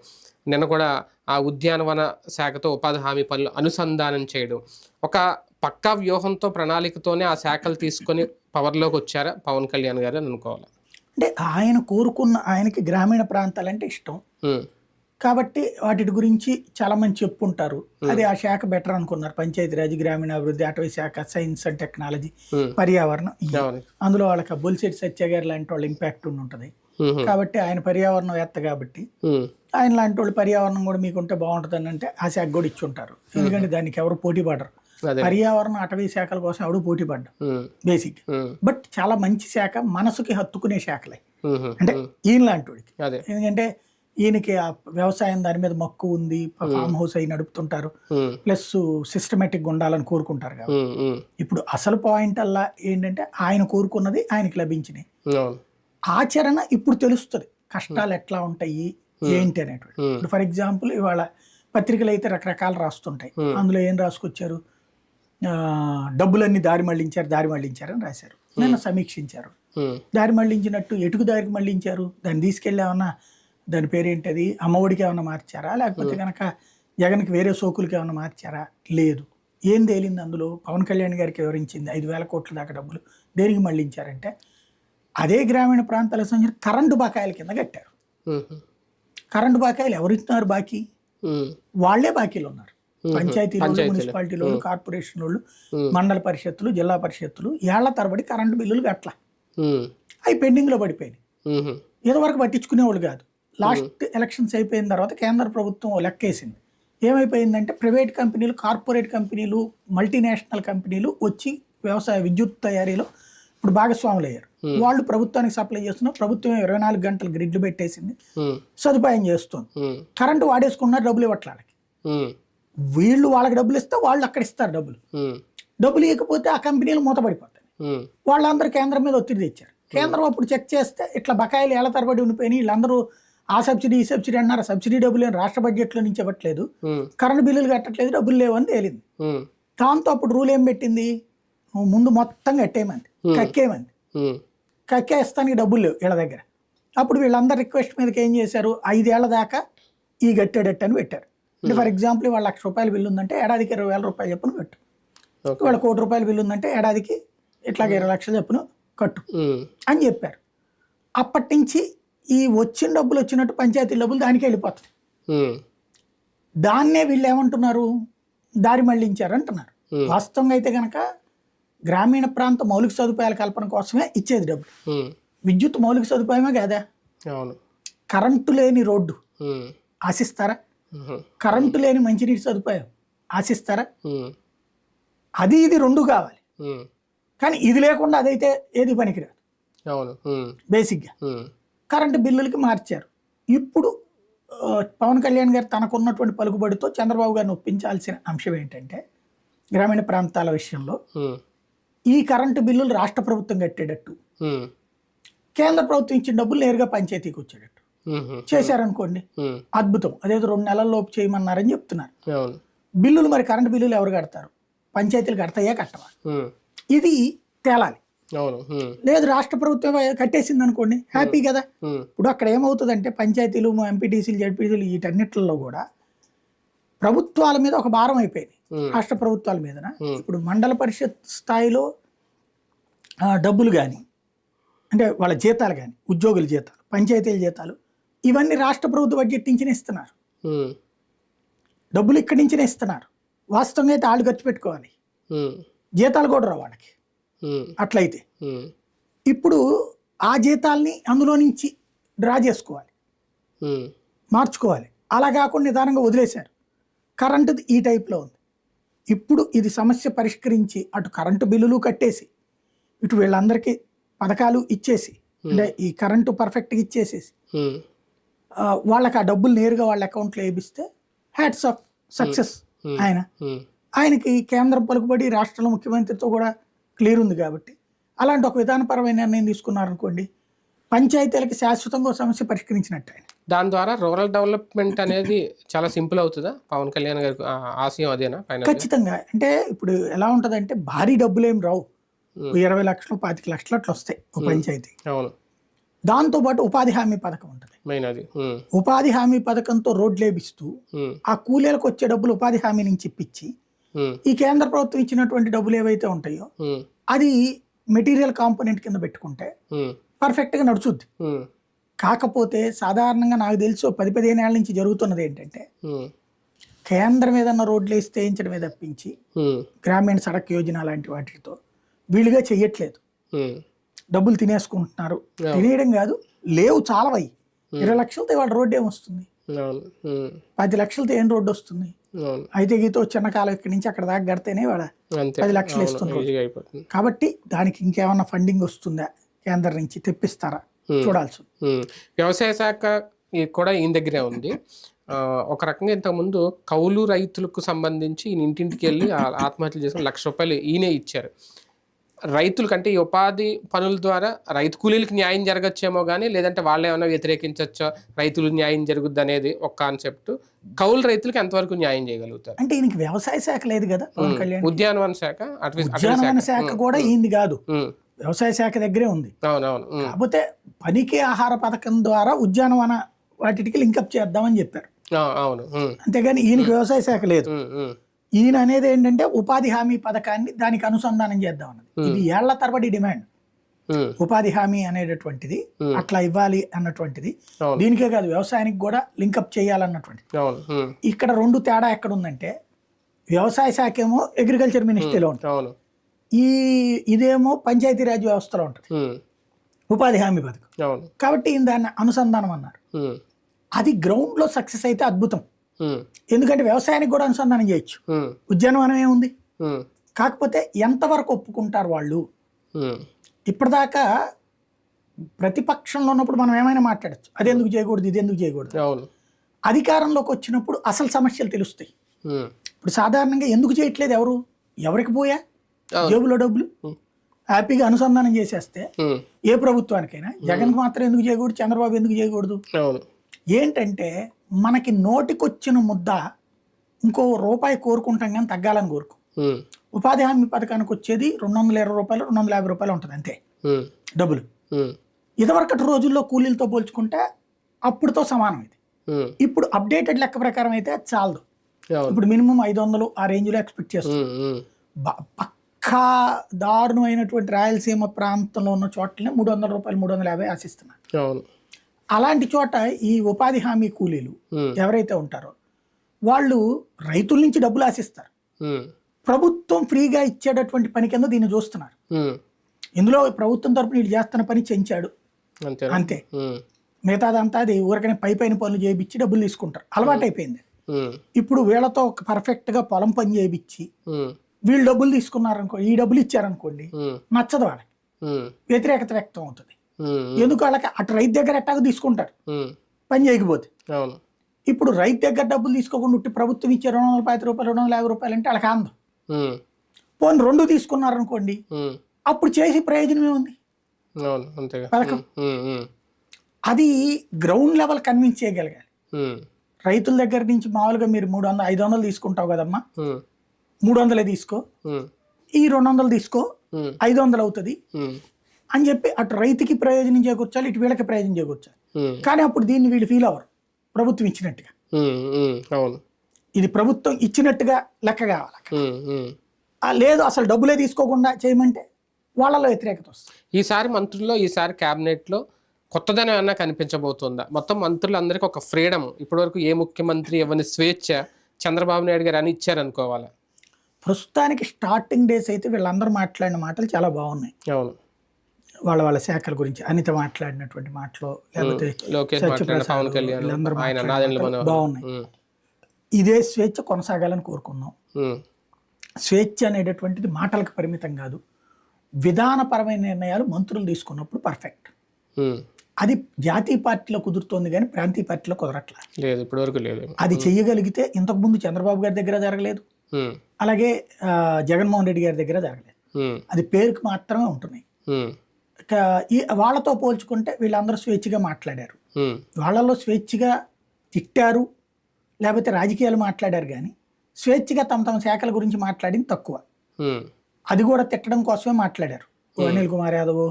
నిన్న కూడా ఆ ఉద్యానవన శాఖతో ఉపాధి హామీ పనులు అనుసంధానం చేయడం, ఒక పక్కా వ్యూహంతో ప్రణాళికతోనే ఆ శాఖలు తీసుకొని పవర్లోకి వచ్చారా పవన్ కళ్యాణ్ గారు అని అనుకోవాలి. అంటే ఆయన కోరుకున్న, ఆయనకి గ్రామీణ ప్రాంతాలంటే ఇష్టం కాబట్టి వాటి గురించి చాలా మంది చెప్పుంటారు. అది ఆ శాఖ బెటర్ అనుకున్నారు. పంచాయతీరాజ్, గ్రామీణాభివృద్ధి, అటవీ శాఖ, సైన్స్ అండ్ టెక్నాలజీ, పర్యావరణం, అందులో వాళ్ళకి బొలిశెట్టి సత్య గారు లాంటి వాళ్ళు ఇంపాక్ట్ ఉంటుంది. కాబట్టి ఆయన పర్యావరణం వేత్త కాబట్టి ఆయన లాంటి వాళ్ళు పర్యావరణం కూడా మీకుంటే బాగుంటుంది అంటే ఆ శాఖ కూడా ఇచ్చి ఉంటారు. ఎందుకంటే దానికి ఎవరు పోటీ పడరు. పర్యావరణ అటవీ శాఖల కోసం ఎవడు పోటీ పడ్డా బేసిక్. బట్ చాలా మంచి శాఖ, మనసుకి హత్తుకునే శాఖలే. అంటే ఈయన లాంటి వాడికి, ఎందుకంటే ఈయనకి ఆ వ్యవసాయం దాని మీద మక్కువ ఉంది, ఫామ్ హౌస్ అయి నడుపుతుంటారు, ప్లస్ సిస్టమేటిక్ ఉండాలని కోరుకుంటారు. కాబట్టి ఇప్పుడు అసలు పాయింట్ అలా ఏంటంటే ఆయన కోరుకున్నది ఆయనకి లభించినాయి. ఆచరణ ఇప్పుడు తెలుస్తుంది, కష్టాలు ఎట్లా ఉంటాయి ఏంటి అనేటువంటి. ఇప్పుడు ఫర్ ఎగ్జాంపుల్ ఇవాళ పత్రికలు అయితే రకరకాలు రాస్తుంటాయి. అందులో ఏం రాసుకొచ్చారు, డబ్బులన్నీ దారి మళ్లించారని రాశారు. నేను సమీక్షించారు, దారి మళ్లించినట్టు ఎటుకు దారికి మళ్లించారు, దాన్ని తీసుకెళ్ళేమన్నా దాని పేరేంటది అమ్మఒడికి ఏమన్నా మార్చారా, లేకపోతే కనుక జగన్కి వేరే సోకులకి ఏమన్నా మార్చారా? లేదు. ఏం తేలింది అందులో? పవన్ కళ్యాణ్ గారికి వివరించింది 5,000 కోట్ల దాకా డబ్బులు దేనికి మళ్లించారంటే అదే గ్రామీణ ప్రాంతాలకు సంబంధించిన కరెంటు బకాయిల కింద కట్టారు. కరెంటు బకాయిలు ఎవరిస్తున్నారు? బాకీ వాళ్లే బాకీలు ఉన్నారు. పంచాయతీలు, మున్సిపాలిటీలు, కార్పొరేషన్ వాళ్ళు, మండల పరిషత్తులు, జిల్లా పరిషత్తులు ఏళ్ల తరబడి కరెంటు బిల్లులు గట్ల అవి పెండింగ్ లో పడిపోయినాయి. ఇదివరకు పట్టించుకునేవాళ్ళు కాదు. లాస్ట్ ఎలక్షన్స్ అయిపోయిన తర్వాత కేంద్ర ప్రభుత్వం లెక్కేసింది. ఏమైపోయిందంటే ప్రైవేట్ కంపెనీలు, కార్పొరేట్ కంపెనీలు, మల్టీనేషనల్ కంపెనీలు వచ్చి వ్యవసాయ విద్యుత్ తయారీలో ఇప్పుడు భాగస్వాములు అయ్యారు. వాళ్ళు ప్రభుత్వానికి సప్లై చేస్తున్నారు. ప్రభుత్వం 24 గంటలు గ్రిడ్లు పెట్టేసింది, సదుపాయం చేస్తుంది. కరెంటు వాడేసుకున్నారు, డబ్బులు ఇవ్వట్ల వాళ్ళకి. వీళ్ళు వాళ్ళకి డబ్బులు ఇస్తే వాళ్ళు అక్కడ ఇస్తారు డబ్బులు. డబ్బులు ఇవ్వకపోతే ఆ కంపెనీలు మూతపడిపోతాయి. వాళ్ళందరూ కేంద్రం మీద ఒత్తిడి తెచ్చారు. కేంద్రం అప్పుడు చెక్ చేస్తే ఇట్లా బకాయిలు ఏళ్ల తరబడి ఉండిపోయినాయి, వీళ్ళందరూ ఆ సబ్సిడీ ఈ సబ్సిడీ అన్నారు. సబ్సిడీ డబ్బులు రాష్ట్ర బడ్జెట్లో నుంచి ఇవ్వట్లేదు, కరెంటు బిల్లులు కట్టట్లేదు, డబ్బులు లేవని తేలింది. దాంతో అప్పుడు రూల్ ఏం పెట్టింది, నువ్వు ముందు మొత్తం కట్టేయమంది, కక్కేమంది. కక్కేస్తానికి డబ్బులు లేవు వీళ్ళ దగ్గర. అప్పుడు వీళ్ళందరి రిక్వెస్ట్ మీదకి ఏం చేశారు, 5 ఏళ్ల దాకా ఈ గట్టేడట్టు అని పెట్టారు. అంటే ఫర్ ఎగ్జాంపుల్ వాళ్ళ ₹1,00,000 బిల్లు ఉందంటే ఏడాదికి ₹20,000 చెప్పును కట్టు. వాళ్ళ ₹1,00,00,000 బిల్లు ఉందంటే ఏడాదికి ఇట్లాగ 20 లక్షలు చెప్పును కట్టు అని చెప్పారు. అప్పటి నుంచి ఈ వచ్చిన డబ్బులు వచ్చినట్టు పంచాయతీ డబ్బులు దానికి వెళ్ళిపోతాయి. దాన్నే వీళ్ళు ఏమంటున్నారు, దారి మళ్లించారు అంటున్నారు. వాస్తవంగా అయితే కనుక గ్రామీణ ప్రాంత మౌలిక సదుపాయాల కల్పన కోసమే ఇచ్చేది డబ్బులు. విద్యుత్ మౌలిక సదుపాయమే కాదా, కరెంటు లేని రోడ్డు ఆశిస్తారా, కరెంటు లేని మంచినీటి సదుపాయం ఆశిస్తారా? అది ఇది రెండు కావాలి, కానీ ఇది లేకుండా అదైతే ఏది పనికిరాదు. బేసిక్గా కరెంటు బిల్లులకి మార్చారు. ఇప్పుడు పవన్ కళ్యాణ్ గారు తనకున్నటువంటి పలుకుబడితో చంద్రబాబు గారిని ఒప్పించాల్సిన అంశం ఏంటంటే, గ్రామీణ ప్రాంతాల విషయంలో ఈ కరెంటు బిల్లులు రాష్ట్ర ప్రభుత్వం కట్టేటట్టు, కేంద్ర ప్రభుత్వం ఇచ్చిన డబ్బులు నేరుగా పంచాయతీకి వచ్చేటట్టు చేశారనుకోండి, అద్భుతం. అదేదో 2 నెలల లోపు చేయమన్నారని చెప్తున్నారు. బిల్లులు మరి కరెంటు బిల్లులు ఎవరు కడతారు, పంచాయతీలు కడతాయా కట్టవా, ఇది తేలాలి. లేదు రాష్ట్ర ప్రభుత్వం కట్టేసింది అనుకోండి, హ్యాపీ కదా. ఇప్పుడు అక్కడ ఏమవుతుందంటే పంచాయతీలు, ఎంపీటీసీలు, జడ్పీటీసీలు వీటన్నిటిలో కూడా ప్రభుత్వాల మీద ఒక భారం అయిపోయింది, రాష్ట్ర ప్రభుత్వాల మీద. ఇప్పుడు మండల పరిషత్ స్థాయిలో డబ్బులు కానీ, అంటే వాళ్ళ జీతాలు కానీ, ఉద్యోగుల జీతాలు, పంచాయతీల జీతాలు, ఇవన్నీ రాష్ట్ర ప్రభుత్వ బడ్జెట్ నుంచినే ఇస్తున్నారు, డబ్బులు ఇక్కడి నుంచినే ఇస్తున్నారు. వాస్తవంగా అయితే వాళ్ళు ఖర్చు పెట్టుకోవాలి, జీతాలు కూడా రావు వాళ్ళకి. అట్లయితే ఇప్పుడు ఆ జీతాల్ని అందులో నుంచి డ్రా చేసుకోవాలి, మార్చుకోవాలి. అలా కాకుండా నిదానంగా వదిలేశారు. కరెంటుది ఈ టైప్లో ఉంది. ఇప్పుడు ఇది సమస్య పరిష్కరించి అటు కరెంటు బిల్లులు కట్టేసి, ఇటు వీళ్ళందరికీ పథకాలు ఇచ్చేసి, అంటే ఈ కరెంటు పర్ఫెక్ట్గా ఇచ్చేసేసి వాళ్ళకి ఆ డబ్బులు నేరుగా వాళ్ళ అకౌంట్లో వేపిస్తే హ్యాట్స్ ఆఫ్ సక్సెస్. ఆయనకి కేంద్రం పలుకుబడి రాష్ట్రంలో ముఖ్యమంత్రితో కూడా క్లియర్ ఉంది కాబట్టి అలాంటి ఒక విధానపరమైన నిర్ణయం తీసుకున్నారనుకోండి, పంచాయతీలకి శాశ్వతంగా సమస్య పరిష్కరించినట్టు. ఆయన దాని ద్వారా రూరల్ డెవలప్మెంట్ అనేది చాలా సింపుల్ అవుతుందా? పవన్ కళ్యాణ్ గారి ఆశయం అదేనా? ఖచ్చితంగా. అంటే ఇప్పుడు ఎలా ఉంటుందంటే భారీ డబ్బులు ఏం రావు, 20 లక్షలు 25 లక్షలు అట్లా వస్తాయి ఒక పంచాయతీ. దాంతోపాటు ఉపాధి హామీ పథకం ఉంటుంది. ఉపాధి హామీ పథకంతో రోడ్లు వేపిస్తూ ఆ కూలీలకు వచ్చే డబ్బులు ఉపాధి హామీ నుంచి ఇప్పించి, ఈ కేంద్ర ప్రభుత్వం ఇచ్చినటువంటి డబ్బులు ఏవైతే ఉంటాయో అది మెటీరియల్ కాంపోనెంట్ కింద పెట్టుకుంటే పర్ఫెక్ట్గా నడుచుద్ది. కాకపోతే సాధారణంగా నాకు తెలిసి 10-15 ఏళ్ళ నుంచి జరుగుతున్నది ఏంటంటే, కేంద్రం ఏదన్నా రోడ్లు వేసి వేయించడమే తప్పించి గ్రామీణ సడక్ యోజన లాంటి వాటితో వీలుగా చెయ్యట్లేదు. డబ్బులు తినేసుకుంటున్నారు. తినేయడం కాదు, లేవు చాలవయ్యి. 20 లక్షలతో వాళ్ళ రోడ్డు ఏమొస్తుంది, 10 లక్షలతో ఏం రోడ్డు వస్తుంది? అయితే గీతో చిన్న కాలం ఇక్కడి నుంచి అక్కడ దాకా కడితేనే వాళ్ళ 10 లక్షలు ఇస్తున్నారు. కాబట్టి దానికి ఇంకేమన్నా ఫండింగ్ వస్తుందా, కేంద్రం నుంచి తెప్పిస్తారా చూడాల్సి. వ్యవసాయ శాఖ కూడా ఈయన దగ్గరే ఉంది. ఒక రకంగా ఇంతకుముందు కౌలు రైతులకు సంబంధించి ఈయన ఇంటింటికి వెళ్ళి ఆత్మహత్యలు చేసుకుని ₹1,00,000 ఈయనే ఇచ్చారు. రైతులకంటే ఈ ఉపాధి పనుల ద్వారా రైతు కూలీలకు న్యాయం జరగచ్చేమో కానీ, లేదంటే వాళ్ళు ఏమైనా వ్యతిరేకించచ్చో, రైతులు న్యాయం జరుగుద్ది అనేది ఒక కాన్సెప్ట్. కౌలు రైతులకు ఎంతవరకు న్యాయం చేయగలుగుతారు? అంటే ఈయనకి వ్యవసాయ శాఖ లేదు కదా, పవన్ కళ్యాణ్ ఉద్యానవన శాఖ, ఉద్యానవన శాఖ కూడా ఈయనది కాదు, వ్యవసాయ శాఖ దగ్గరే ఉంది. అవునవును. కాకపోతే పనికి ఆహార పథకం ద్వారా ఉద్యానవన వాటికి లింకప్ చేద్దామని చెప్పారు. అవును. అంతేగాని ఈయనకి వ్యవసాయ శాఖ లేదు. ఈయన అనేది ఏంటంటే ఉపాధి హామీ పథకాన్ని దానికి అనుసంధానం చేద్దాం అన్నది. ఇది ఏళ్ల తరబడి డిమాండ్, ఉపాధి హామీ అనేటటువంటిది అట్లా ఇవ్వాలి అన్నటువంటిది. దీనికే కాదు, వ్యవసాయానికి కూడా లింకప్ చేయాలన్నటువంటిది. ఇక్కడ 2 తేడా ఎక్కడ ఉందంటే, వ్యవసాయ శాఖ ఏమో అగ్రికల్చర్ మినిస్ట్రీలో ఉంటుంది, ఇదేమో పంచాయతీరాజ్ వ్యవస్థలో ఉంటుంది ఉపాధి హామీ పథకం. కాబట్టి ఈయన దాన్ని అనుసంధానం అన్నారు. అది గ్రౌండ్ లో సక్సెస్ అయితే అద్భుతం. ఎందుకంటే వ్యవసాయానికి కూడా అనుసంధానం చేయొచ్చు, ఉద్యానవనం ఏముంది. కాకపోతే ఎంతవరకు ఒప్పుకుంటారు వాళ్ళు? ఇప్పటిదాకా ప్రతిపక్షంలో ఉన్నప్పుడు మనం ఏమైనా మాట్లాడచ్చు, అది ఎందుకు చేయకూడదు, ఇది ఎందుకు చేయకూడదు. అధికారంలోకి వచ్చినప్పుడు అసలు సమస్యలు తెలుస్తాయి. ఇప్పుడు సాధారణంగా ఎందుకు చేయట్లేదు, ఎవరికి పోయా జేబులో డబ్బులు హ్యాపీగా అనుసంధానం చేసేస్తే ఏ ప్రభుత్వానికైనా, జగన్ మాత్రం ఎందుకు చేయకూడదు, చంద్రబాబు ఎందుకు చేయకూడదు? ఏంటంటే మనకి నోటికొచ్చిన ముద్ద ఇంకో రూపాయి కోరుకుంటాం కానీ తగ్గాలని కోరుకో. ఉపాధి హామీ పథకానికి వచ్చేది 220 రూపాయలు 250 రూపాయలు ఉంటుంది అంతే డబ్బులు. ఇదివరకటి రోజుల్లో కూలీలతో పోల్చుకుంటే అప్పుడుతో సమానం ఇది. ఇప్పుడు అప్డేటెడ్ లెక్క ప్రకారం అయితే చాలదు. ఇప్పుడు మినిమం 500 ఆ రేంజ్లో ఎక్స్పెక్ట్ చేస్తాం. పక్కా దారుణమైనటువంటి రాయలసీమ ప్రాంతంలో ఉన్న చోట్లనే 300 రూపాయలు 350 ఆశిస్తున్నారు. అలాంటి చోట ఈ ఉపాధి హామీ కూలీలు ఎవరైతే ఉంటారో వాళ్ళు రైతుల నుంచి డబ్బులు ఆశిస్తారు. ప్రభుత్వం ఫ్రీగా ఇచ్చేటటువంటి పని కింద దీన్ని చూస్తున్నారు. ఇందులో ప్రభుత్వం తరపున వీళ్ళు చేస్తున్న పని చెంచాడు అంతే. మిగతాదంతా అది ఊరికనే పైన పనులు చేయించి డబ్బులు తీసుకుంటారు. అలవాటు అయిపోయింది. ఇప్పుడు వీళ్ళతో పర్ఫెక్ట్ గా పొలం పని చేయించి వీళ్ళు డబ్బులు తీసుకున్నారనుకో, ఈ డబ్బులు ఇచ్చారనుకోండి, నచ్చదు వాళ్ళకి, వ్యతిరేకత వ్యక్తం అవుతుంది. ఎందుకు వాళ్ళకి అటు రైతు దగ్గర ఎట్టాగో తీసుకుంటారు పని చేయకపోతే. ఇప్పుడు రైతు దగ్గర డబ్బులు తీసుకోకుండా ఉట్టి ప్రభుత్వం ఇచ్చే 250 రూపాయలు 250 రూపాయలు అంటే వాళ్ళకి ఆందం. పోనీ 2 తీసుకున్నారనుకోండి, అప్పుడు చేసి ప్రయోజనమే ఉంది పథకం. అది గ్రౌండ్ లెవెల్ కన్విన్స్ చేయగలగాలి. రైతుల దగ్గర నుంచి మామూలుగా మీరు 500 తీసుకుంటావు కదమ్మా, 300 తీసుకో, ఈ 200 తీసుకో, 500 అవుతుంది అని చెప్పి అటు రైతుకి ప్రయోజనం చేకూర్చాలి, ఇటు వీళ్ళకి ప్రయోజనం చేకూర్చాలి. కానీ అప్పుడు దీన్ని వీళ్ళు ఫీల్ అవ్వరు ప్రభుత్వం ఇచ్చినట్టుగా. ఇది ప్రభుత్వం ఇచ్చినట్టుగా లెక్క కావాలి. లేదు అసలు డబ్బులే తీసుకోకుండా చేయమంటే వాళ్ళలో వ్యతిరేకత వస్తుంది. ఈసారి మంత్రుల్లో, ఈసారి క్యాబినెట్లో కొత్తదనం ఏమన్నా కనిపించబోతుందా? మొత్తం మంత్రులందరికీ ఒక ఫ్రీడమ్, ఇప్పటివరకు ఏ ముఖ్యమంత్రి ఇవ్వని స్వేచ్ఛ చంద్రబాబు నాయుడు గారు అని ఇచ్చారనుకోవాలా? ప్రస్తుతానికి స్టార్టింగ్ డేస్ అయితే వీళ్ళందరూ మాట్లాడిన మాటలు చాలా బాగున్నాయి. అవును, వాళ్ళ శాఖల గురించి అనిత మాట్లాడినటువంటి మాటలు, లేకపోతే బాగున్నాయి. ఇదే స్వేచ్ఛ కొనసాగాలని కోరుకున్నాం. స్వేచ్ఛ అనేటటువంటిది మాటలకు పరిమితం కాదు, విధానపరమైన నిర్ణయాలు మంత్రులు తీసుకున్నప్పుడు పర్ఫెక్ట్. అది జాతీయ పార్టీలో కుదురుతోంది కానీ ప్రాంతీయ పార్టీలో కుదరట్లేదు, ఇప్పటివరకు లేదు. అది చెయ్యగలిగితే ఇంతకుముందు చంద్రబాబు గారి దగ్గర జరగలేదు, అలాగే జగన్మోహన్ రెడ్డి గారి దగ్గర జరగలేదు. అది పేరుకు మాత్రమే ఉంటున్నాయి. వాళ్ళతో పోల్చుకుంటే వీళ్ళందరూ స్వేచ్ఛగా మాట్లాడారు. వాళ్ళలో స్వేచ్ఛగా తిట్టారు, లేకపోతే రాజకీయాలు మాట్లాడారు, కానీ స్వేచ్ఛగా తమ శాఖల గురించి మాట్లాడింది తక్కువ. అది కూడా తిట్టడం కోసమే మాట్లాడారు. అనిల్ కుమార్ యాదవ్,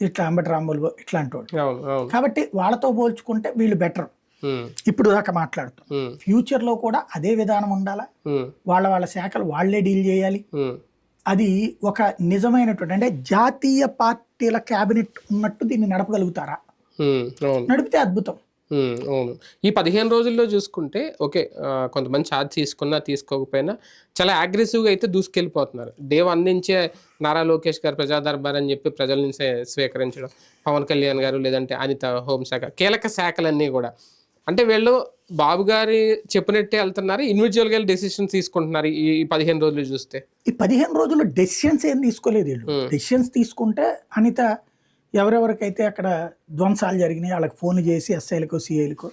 ఇట్లా అంబటి రాంబోల్ ఇట్లాంటి వాళ్ళు. కాబట్టి వాళ్ళతో పోల్చుకుంటే వీళ్ళు బెటర్ ఇప్పుడు దాకా మాట్లాడుతాం. ఫ్యూచర్ లో కూడా అదే విధానం ఉండాలా, వాళ్ళ శాఖలు వాళ్లే డీల్ చేయాలి. అది ఒక నిజమైనటువంటి, అంటే జాతీయ పార్టీల క్యాబినెట్ ఉన్నట్టు దీన్ని నడపగలుగుతారా? నడిపితే అద్భుతం. అవును. ఈ 15 రోజుల్లో చూసుకుంటే ఓకే, కొంతమంది ఛార్జ్ తీసుకున్నా తీసుకోకపోయినా చాలా అగ్రెసివ్గా అయితే దూసుకెళ్ళిపోతున్నారు. డే 1 నుంచే నారా లోకేష్ గారు ప్రజా దర్బార్ అని చెప్పి ప్రజల నుంచే స్వీకరించడం, పవన్ కళ్యాణ్ గారు, లేదంటే అనిత హోంశాఖ, కీలక శాఖలన్నీ కూడా. అంటే వీళ్ళు బాబు గారి చెప్పినట్టే వెళ్తున్నారు, ఇండివిజువల్గా డెసిషన్స్ తీసుకుంటున్నారు. ఈ 15 రోజులు చూస్తే ఈ 15 రోజుల్లో డెసిషన్స్ ఏం తీసుకోలేదు వీళ్ళు. డెసిషన్స్ తీసుకుంటే అనిత ఎవరెవరికైతే అక్కడ ధ్వంసాలు జరిగినాయి వాళ్ళకి ఫోన్లు చేసి ఎస్ఐలకు సిఐలకు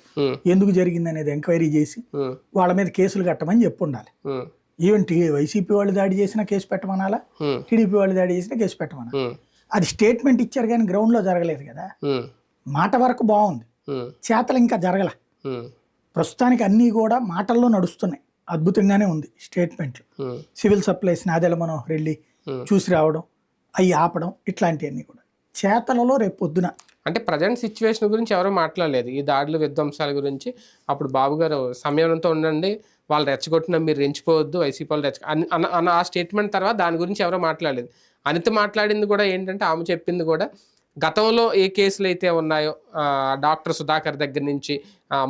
ఎందుకు జరిగింది అనేది ఎంక్వైరీ చేసి వాళ్ళ మీద కేసులు కట్టమని చెప్పి ఉండాలి. ఈవెన్ వైసీపీ వాళ్ళు దాడి చేసినా కేసు పెట్టమనాలా, టీడీపీ వాళ్ళు దాడి చేసినా కేసు పెట్టమనాలి. అది స్టేట్మెంట్ ఇచ్చారు కానీ గ్రౌండ్ లో జరగలేదు కదా. మాట వరకు బాగుంది, చేతలు ఇంకా జరగల. ప్రస్తుతానికి అన్నీ కూడా మాటల్లో నడుస్తున్నాయి, అద్భుతంగానే ఉంది. స్టేట్మెంట్లు, సివిల్ సప్లైస్ నాదెళ్ల మనోహర్ రెడ్డి చూసి రావడం, అవి ఆపడం, ఇట్లాంటివన్నీ కూడా చేతలలో రేపు పొద్దున. అంటే ప్రజెంట్ సిచ్యువేషన్ గురించి ఎవరో మాట్లాడలేదు, ఈ దాడులు విధ్వంసాల గురించి. అప్పుడు బాబు గారు సమయంతో ఉండండి, వాళ్ళు రెచ్చగొట్టినా మీరు రెచ్చిపోవద్దు, వైసీపీ వాళ్ళు అన్న ఆ స్టేట్మెంట్ తర్వాత దాని గురించి ఎవరో మాట్లాడలేదు. అనిత మాట్లాడింది కూడా ఏంటంటే, ఆమె చెప్పింది కూడా గతంలో ఏ కేసులు అయితే ఉన్నాయో డాక్టర్ సుధాకర్ దగ్గర నుంచి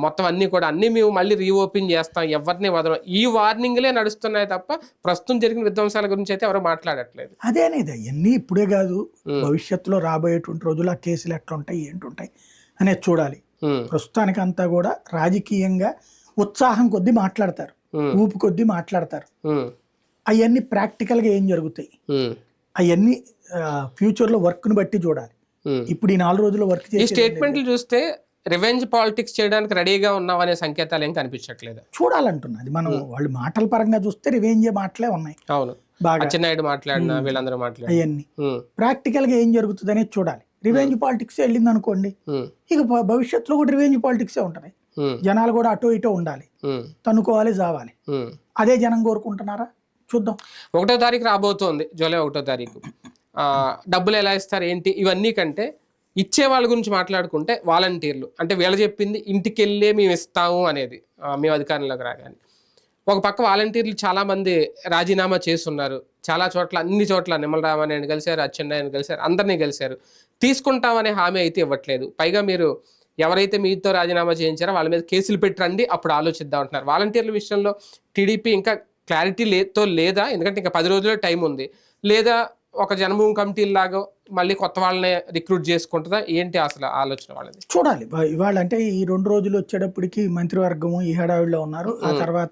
మొత్తం అన్నీ మేము మళ్ళీ రీఓపెన్ చేస్తాం, ఎవరిని వదలం, ఈ వార్నింగ్లే నడుస్తున్నాయి తప్ప ప్రస్తుతం జరిగిన విధ్వంసాల గురించి అయితే ఎవరు మాట్లాడట్లేదు. అదే అనేది అవన్నీ ఇప్పుడే కాదు, భవిష్యత్తులో రాబోయేటువంటి రోజులు ఆ కేసులు ఎట్లుంటాయి ఏంటుంటాయి అనేది చూడాలి. ప్రస్తుతానికి అంతా కూడా రాజకీయంగా ఉత్సాహం కొద్దీ మాట్లాడతారు, ఊపు కొద్దీ మాట్లాడతారు. అవన్నీ ప్రాక్టికల్గా ఏం జరుగుతాయి అవన్నీ ఫ్యూచర్లో వర్క్ను బట్టి చూడాలి. ఇప్పుడు ఈ 4 రోజుల్లో వర్క్ చేసి స్టేట్మెంట్లు చూస్తే రివెంజ్ పాలిటిక్స్ చేయడానికి రెడీగా ఉన్నాం అనే సంకేతాలు ఏం కనిపించట్లేదు. చూడాలంటున్నది మనం, వాళ్ళు మాటల పరంగా చూస్తే రివెంజ్ మాటలే ఉన్నాయి. అవును, బాగా అచ్చెన్నాయుడు మాట్లాడినా వీళ్ళందరూ మాట్లాడి అవన్నీ ప్రాక్టికల్ గా ఏం జరుగుతుంది అనేది చూడాలి. రివెంజ్ పాలిటిక్స్ వెళ్ళింది అనుకోండి, ఇక భవిష్యత్తులో కూడా రివెంజ్ పాలిటిక్సే ఉంటది. జనాలు కూడా అటో ఇటో ఉండాలి, తన్నుకోవాలి, జావాలి. అదే జనం కోరుకుంటున్నారా? చూద్దాం. 1వ తారీఖు రాబోతోంది, జూలై 1వ తారీఖు. డబ్బులు ఎలా ఇస్తారు ఏంటి ఇవన్నీ కంటే ఇచ్చే వాళ్ళ గురించి మాట్లాడుకుంటే వాలంటీర్లు అంటే వీళ్ళు చెప్పింది ఇంటికి వెళ్ళే మేము ఇస్తాము అనేది మేము అధికారంలోకి రాగానే. ఒక పక్క వాలంటీర్లు చాలామంది రాజీనామా చేస్తున్నారు. చాలా చోట్ల అన్ని చోట్ల నిమ్మల రామారాయణ కలిశారు, అచ్చెన్నాయుడు కలిశారు, అందరినీ కలిశారు. తీసుకుంటామనే హామీ అయితే ఇవ్వట్లేదు. పైగా మీరు ఎవరైతే మీతో రాజీనామా చేయించారో వాళ్ళ మీద కేసులు పెట్టండి, అప్పుడు ఆలోచిద్దాం అంటున్నారు. వాలంటీర్ల విషయంలో టీడీపీ ఇంకా క్లారిటీ లేదా? ఎందుకంటే ఇంకా 10 రోజుల్లో టైం ఉంది. లేదా ఒక జన్మభూమి కమిటీ లాగా మళ్ళీ కొత్త వాళ్ళని రిక్రూట్ చేసుకుంటుందా ఏంటి అసలు ఆలోచన వాళ్ళది? చూడాలి. ఇవాళ అంటే ఈ 2 రోజులు వచ్చేటప్పటికి మంత్రివర్గము ఈ హడావిడిలో ఉన్నారు. ఆ తర్వాత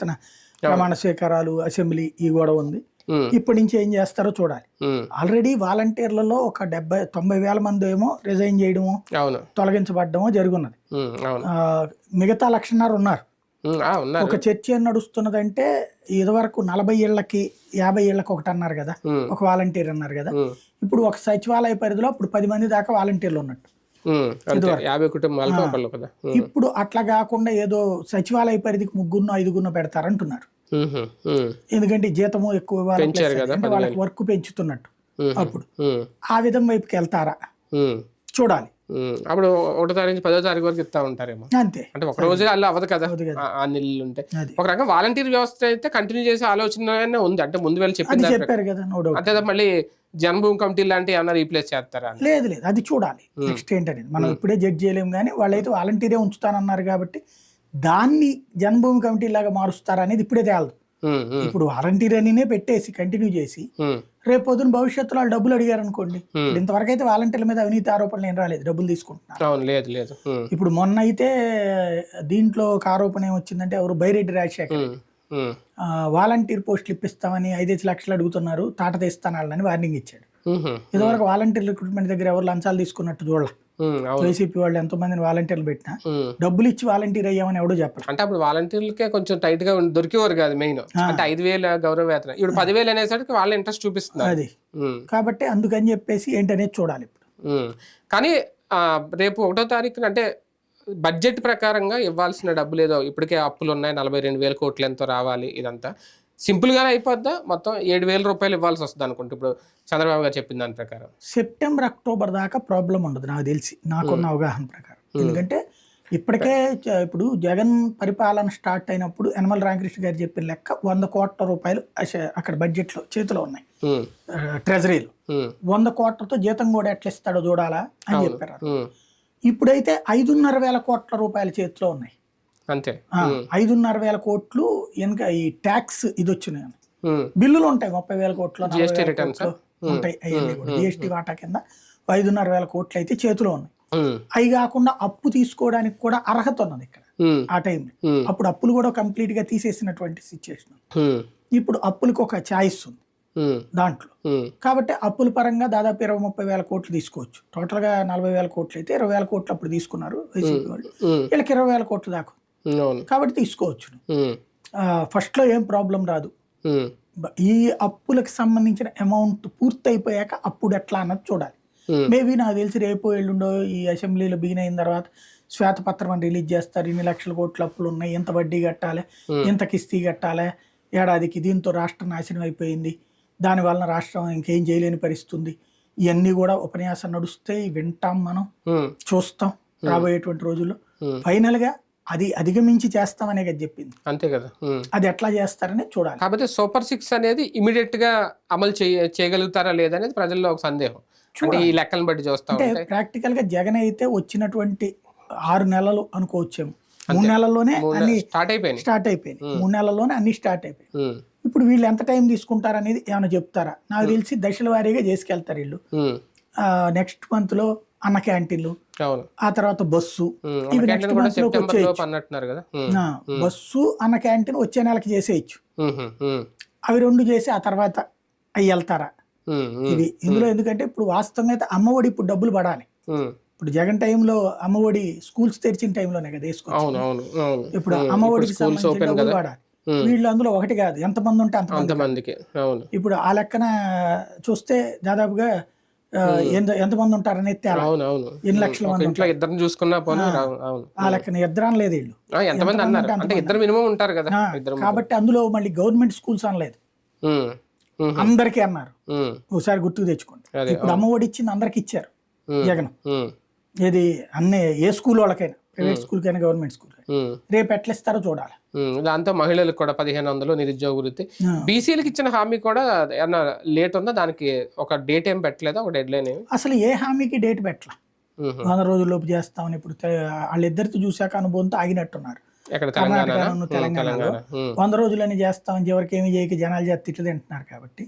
ప్రమాణ స్వీకారాలు, అసెంబ్లీ ఈ గొడవ ఉంది. ఇప్పటి నుంచి ఏం చేస్తారో చూడాలి. ఆల్రెడీ వాలంటీర్లలో ఒక 90 వేల మంది ఏమో రిజైన్ చేయడము, తొలగించబడ్డమో జరుగున్నది. మిగతా 1,50,000 ఉన్నారు. ఒక చర్చ ఏం నడుస్తున్నదంటే ఇదివరకు 40 ఏళ్లకి 50 ఏళ్లకి ఒకటి అన్నారు కదా, ఒక వాలంటీర్ అన్నారు కదా. ఇప్పుడు ఒక సచివాలయ పరిధిలో ఇప్పుడు 10 మంది దాకా వాలంటీర్లు ఉన్నట్టు. ఇప్పుడు అట్లా కాకుండా ఏదో సచివాలయ పరిధికి 3-5 పెడతారంటున్నారు. ఎందుకంటే జీతము ఎక్కువ వాళ్ళకి వర్క్ పెంచుతున్నట్టు. అప్పుడు ఆ విధం వైపుకి వెళ్తారా చూడాలి. అప్పుడు 1వ తారీఖు నుంచి 10వ తారీఖు వరకు ఇస్తా ఉంటారేమో. అంతే. అంటే ఒక రోజు అలా అవ్వదు కదా, ఆ నెలలు ఉంటే. ఒక రకంగా వాలంటీర్ వ్యవస్థ అయితే కంటిన్యూ చేసే ఆలోచన ఉంది. అంటే ముందు వెళ్ళి చెప్పారు కదా, అంతే. మళ్ళీ జన్మభూమి కమిటీ లాంటి ఏమన్నా రీప్లేస్ చేస్తారా? లేదు, అది చూడాలి నెక్స్ట్ ఏంటనేది. మనం ఇప్పుడే జడ్జ్ చేయలేము. కానీ వాళ్ళైతే వాలంటీరే ఉంచుతానన్నారు కాబట్టి దాన్ని జన్మభూమి కమిటీ లాగా మారుస్తారా అనేది ఇప్పుడే తేలదు. ఇప్పుడు వాలంటీర్ అనినే పెట్టేసి కంటిన్యూ చేసి రేపు పొద్దున భవిష్యత్తులో వాళ్ళు డబ్బులు అడిగారు అనుకోండి. ఇంతవరకు అయితే వాలంటీర్ల మీద అవినీతి ఆరోపణలు ఏం రాలేదు, డబ్బులు తీసుకుంటున్నారు. ఇప్పుడు మొన్న అయితే దీంట్లో ఒక ఆరోపణ ఏమొచ్చిందంటే ఎవరు బైరెడ్డి రాజశేఖర్ వాలంటీర్ పోస్టులు ఇప్పిస్తామని 5 లక్షలు అడుగుతున్నారు, తాట తీస్తానని వార్నింగ్ ఇచ్చాడు. ఇదివరకు వాలంటీర్ రిక్రూట్మెంట్ దగ్గర ఎవరు లంచాలు తీసుకున్నట్టు చూడాలి. వైసీపీ వాళ్ళు ఎంతో మందిని వాలంటీర్లు పెట్టినా డబ్బులు ఇచ్చి వాలంటీర్ అయ్యామని ఎవడో చెప్పారు. అంటే అప్పుడు వాలంటీర్లకే కొంచెం టైట్ గా దొరికేవారు కాదు. మెయిన్ అంటే 5,000 గౌరవ వేతనం, ఇప్పుడు 10,000 అనేసరికి వాళ్ళ ఇంట్రెస్ట్ చూపిస్తున్నారు. అది కాబట్టి అందుకని చెప్పేసి ఏంటనేది చూడాలి ఇప్పుడు. కానీ రేపు 1వ తారీఖున అంటే బడ్జెట్ ప్రకారంగా ఇవ్వాల్సిన డబ్బులు ఏదో ఇప్పటికే అప్పులు ఉన్నాయి, 42,000 కోట్లు ఎంతో రావాలి. ఇదంతా సింపుల్ గానే అయిపోద్దా? మొత్తం 7,000 రూపాయలు ఇవ్వాల్సి వస్తుంది అనుకుంటే ఇప్పుడు చంద్రబాబు గారు చెప్పిన దాని ప్రకారం. సెప్టెంబర్, అక్టోబర్ దాకా ప్రాబ్లం ఉండదు నాకు తెలిసి, నాకున్న అవగాహన ప్రకారం. ఎందుకంటే ఇప్పటికే ఇప్పుడు జగన్ పరిపాలన స్టార్ట్ అయినప్పుడు యనమల రామకృష్ణ గారు చెప్పిన లెక్క 100 కోట్ల రూపాయలు అక్కడ బడ్జెట్ లో చేతిలో ఉన్నాయి, ట్రెజరీలు. 100 కోట్లతో జీతం కూడా ఎట్లా ఇస్తాడో చూడాలా అని చెప్పారు. ఇప్పుడైతే 5,500 కోట్ల రూపాయల చేతిలో ఉన్నాయి. అంతే. 5,500 కోట్లు వెనక ఈ ట్యాక్స్ ఇది వచ్చినాయి, బిల్లులు ఉంటాయి 30,000 కోట్లు, 40,000 కోట్లు ఉంటాయి. జిఎస్టీ వాటా కింద 5,500 కోట్లు అయితే చేతిలో ఉన్నాయి. అవి కాకుండా అప్పు తీసుకోవడానికి కూడా అర్హత ఉన్నది ఇక్కడ ఆ టైంలో. అప్పుడు అప్పులు కూడా కంప్లీట్ గా తీసేసినటువంటి సిచ్యువేషన్. ఇప్పుడు అప్పులకు ఒక ఛాయిస్ ఉంది దాంట్లో. కాబట్టి అప్పుల పరంగా దాదాపు 20-30,000 కోట్లు తీసుకోవచ్చు. టోటల్ గా 40,000 కోట్లు అయితే 20,000 కోట్లు అప్పుడు తీసుకున్నారు వైసీపీ వాళ్ళు, వీళ్ళకి 20,000 కోట్లు దాకా. కాబట్టి తీసుకోవచ్చు. ఫస్ట్ లో ఏం ప్రాబ్లం రాదు. ఈ అప్పులకు సంబంధించిన అమౌంట్ పూర్తి అయిపోయాక అప్పుడు ఎట్లా అన్నది చూడాలి. మేబీ నాకు తెలిసి రేపు ఎల్లుండో ఈ అసెంబ్లీలో బిగిన్ అయిన తర్వాత శ్వేతపత్రం అని రిలీజ్ చేస్తారు. 2 లక్షల కోట్ల అప్పులు ఉన్నాయి, ఎంత వడ్డీ కట్టాలి, ఎంత కిస్తీ కట్టాలి ఏడాదికి, దీంతో రాష్ట్రం నాశనం అయిపోయింది, దానివల్ల రాష్ట్రం ఇంకేం చేయలేని పరిస్థితుంది. ఇవన్నీ కూడా ఉపన్యాసం నడుస్తాయి, వింటాం, మనం చూస్తాం రాబోయేటువంటి రోజుల్లో. ఫైనల్ గా అది అధిగమించి చేస్తామనే కదా చెప్పింది. అంతే కదా, అది ఎట్లా చేస్తారని చూడాలి. కాకపోతే సూపర్ 6 అనేది ఇమీడియట్ గా అమలు చేయగలుగుతారా లేదనేది ప్రజల్లో ఒక సందేహం. ఈ లెక్కలను బట్టి చూస్తాం. అంటే ప్రాక్టికల్ గా జగన్ అయితే వచ్చినటువంటి 6 నెలలు అనుకోవచ్చేమో, 3 నెలల్లోనే అన్ని స్టార్ట్ అయిపోయింది. 3 నెలల్లోనే అన్ని స్టార్ట్ అయిపోయింది. ఇప్పుడు వీళ్ళు ఎంత టైం తీసుకుంటారనేది ఏమైనా చెప్తారా? నాకు తెలిసి దశల వారీగా చేసుకెళ్తారు వీళ్ళు. నెక్స్ట్ మంత్ లో అన్న క్యాంటీన్లు, ఆ తర్వాత బస్సు, ఇవి నెక్స్ట్ మంత్ లోకి వచ్చేయచ్చు. బస్సు అన్న క్యాంటీన్ వచ్చే నెలకి చేసేయచ్చు. అవి 2 చేసి ఆ తర్వాత అవి వెళ్తారా ఇది ఇందులో. ఎందుకంటే ఇప్పుడు వాస్తవంగా అయితే అమ్మఒడి ఇప్పుడు డబ్బులు పడాలి. ఇప్పుడు జగన్ టైంలో అమ్మఒడి స్కూల్స్ తెరిచిన టైంలోనే కదా వేసుకోవచ్చు. ఇప్పుడు అమ్మఒడికి సంబంధించిన డబ్బులు పడాలి. వీళ్ళు అందులో ఒకటి కాదు, ఎంతమంది ఉంటే అంతమందికి. ఇప్పుడు ఆ లెక్కన చూస్తే దాదాపుగా ఎంతమంది ఉంటారనేది తేడా. అవునవును. ఎన్ని లక్షల మంది ఇంట్లో ఇద్దరిని చూసుకున్నా పోనీ అవును. ఆ లెక్కన ఇద్దరం లేదు వీళ్ళు. ఎంతమంది అన్నారు అంటే ఇద్దరు మినిమం ఉంటారు కదా ఇద్దరు. కాబట్టి అందులో మళ్ళీ గవర్నమెంట్ స్కూల్స్ అనలేదు, అందరికీ అన్నారు. ఒకసారి గుర్తుకు తెచ్చుకోండి. ఇప్పుడు అమ్మఒడి ఇచ్చింది అందరికి ఇచ్చారు జగన్. ఏది అన్నీ ఏ స్కూల్ వాళ్ళకైనా, ప్రైవేట్ స్కూల్కైనా గవర్నమెంట్ స్కూల్, రేపు ఎట్లా ఇస్తారో చూడాలి. దాంతో మహిళలకు కూడా 1500 నిరుద్యోగ వృత్తి. బీసీలకు ఇచ్చిన హామీ కూడా ఏమన్నా లేట్ ఉందా? దానికి ఒక డేట్ ఏం పెట్టలేదా, ఒక డెడ్ లైన్? అసలు ఏ హామీకి డేట్ పెట్టలా. 100 రోజుల్లోపు చేస్తామని ఇప్పుడు వాళ్ళిద్దరితో చూశాక అనుభవంతో ఆగినట్టున్నారు. కర్ణాటకను తెలంగాణలో 100 రోజులని చేస్తామని ఎవరికి ఏమి చేయక జనాలు చేస్తే తిట్లు తింటున్నారు. కాబట్టి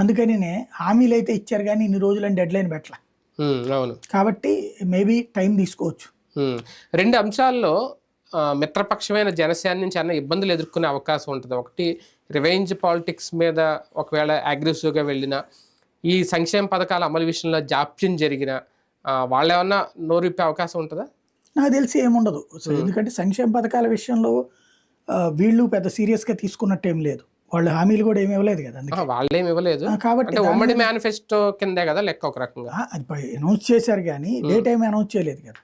అందుకని హామీలు అయితే ఇచ్చారు కానీ ఇన్ని రోజులని డెడ్ లైన్ పెట్టలా. కాబట్టి మేబీ టైం తీసుకోవచ్చు. రెండు అంశాల్లో మిత్రపక్షమైన జనసేన నుంచి అన్న ఇబ్బందులు ఎదుర్కొనే అవకాశం ఉంటుంది. ఒకటి, రివెంజ్ పాలిటిక్స్ మీద ఒకవేళ అగ్రెసివ్గా వెళ్ళిన, ఈ సంక్షేమ పథకాల అమలు విషయంలో జాప్యం జరిగిన వాళ్ళు ఏమన్నా నోరిప్పే అవకాశం ఉంటుందా? నాకు తెలిసి ఏముండదు. ఎందుకంటే సంక్షేమ పథకాల విషయంలో వీళ్ళు పెద్ద సీరియస్గా తీసుకున్నట్టు ఏం లేదు. వాళ్ళు హామీలు కూడా ఏమి ఇవ్వలేదు కదా, అందుకే వాళ్ళేమి ఇవ్వలేదు. కాబట్టి ఉమ్మడి మేనిఫెస్టో కిందే కదా లెక్క ఒక రకంగా. అది అనౌన్స్ చేశారు కానీ డేట్ ఏమి అనౌన్స్ చేయలేదు కదా.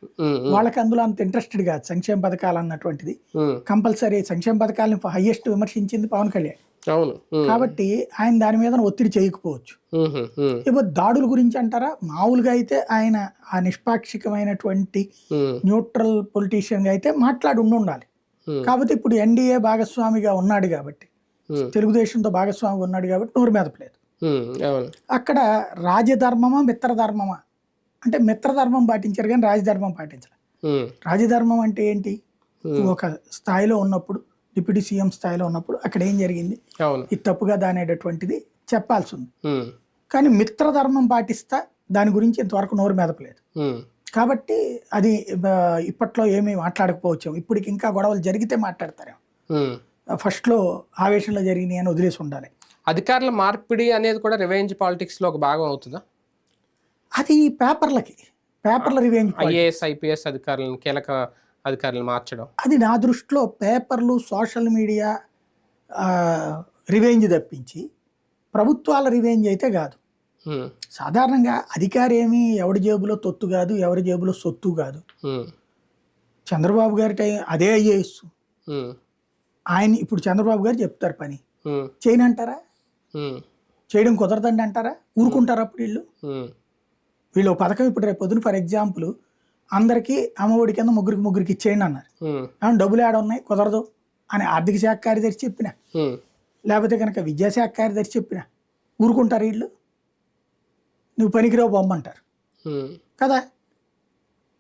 వాళ్ళకి అందులో అంత ఇంట్రెస్టెడ్ కాదు సంక్షేమ పథకాలు అన్నటువంటిది. కంపల్సరీ సంక్షేమ పథకాలను హైయెస్ట్ విమర్శించింది పవన్ కళ్యాణ్. కాబట్టి ఆయన దాని మీద ఒత్తిడి చేయకపోవచ్చు. ఇప్పుడు దాడుల గురించి అంటారా, మామూలుగా అయితే ఆయన ఆ నిష్పాక్షికమైనటువంటి న్యూట్రల్ పొలిటీషియన్ గా అయితే మాట్లాడి ఉండాలి. కాకపోతే ఇప్పుడు ఎన్డీఏ భాగస్వామిగా ఉన్నాడు కాబట్టి, తెలుగుదేశంతో భాగస్వామి ఉన్నాడు కాబట్టి నోరు మెదపలేదు. అక్కడ రాజధర్మమా మిత్రధర్మమా అంటే మిత్రధర్మం పాటించారు కానీ రాజధర్మం పాటించారు. రాజధర్మం అంటే ఏంటి? ఒక స్థాయిలో ఉన్నప్పుడు, డిప్యూటీ సీఎం స్థాయిలో ఉన్నప్పుడు అక్కడ ఏం జరిగింది, ఇది తప్పుగా దానేటటువంటిది చెప్పాల్సి ఉంది. కానీ మిత్రధర్మం పాటిస్తా దాని గురించి ఇంతవరకు నోరు మెదపలేదు. కాబట్టి అది ఇప్పట్లో ఏమీ మాట్లాడకపోవచ్చు. ఇప్పటికి ఇంకా గొడవలు జరిగితే మాట్లాడతారేమో. ఫస్ట్లో ఆవేశంలో జరిగినాయి అని వదిలేసి ఉండాలి. అధికారుల మార్పిడి అనేది కూడా రివెంజ్ పాలిటిక్స్ లో ఒక భాగం అవుతుందా? అది పేపర్ల రివెంజ్, ఐఏఎస్ ఐపీఎస్ అధికారులను, కీలక అధికారులను మార్చడం, అది నా దృష్టిలో పేపర్లు, సోషల్ మీడియా రివెంజ్ తప్పించి ప్రభుత్వాల రివెంజ్ అయితే కాదు. సాధారణంగా అధికారి ఏమి ఎవరి జేబులో తొత్తు కాదు, ఎవరి జేబులో సొత్తు కాదు. చంద్రబాబు గారి టైం అదే ఐఏఎస్. ఆయన ఇప్పుడు చంద్రబాబు గారు చెప్తారు పని చేయనంటారా? చేయడం కుదరదండి అంటారా? ఊరుకుంటారా? అప్పుడు వీళ్ళు పథకం ఇప్పుడు రేపు పొద్దున ఫర్ ఎగ్జాంపుల్ అందరికీ అమ్మఒడి కింద ముగ్గురికి ఇచ్చేయండి అన్నారు. డబ్బులు ఏడ ఉన్నాయి, కుదరదు అని ఆర్థిక శాఖ కార్యదర్శి చెప్పిన, లేకపోతే కనుక విద్యాశాఖ కార్యదర్శి చెప్పిన ఊరుకుంటారు వీళ్ళు? నువ్వు పనికిరావు బొమ్మంటారు కదా.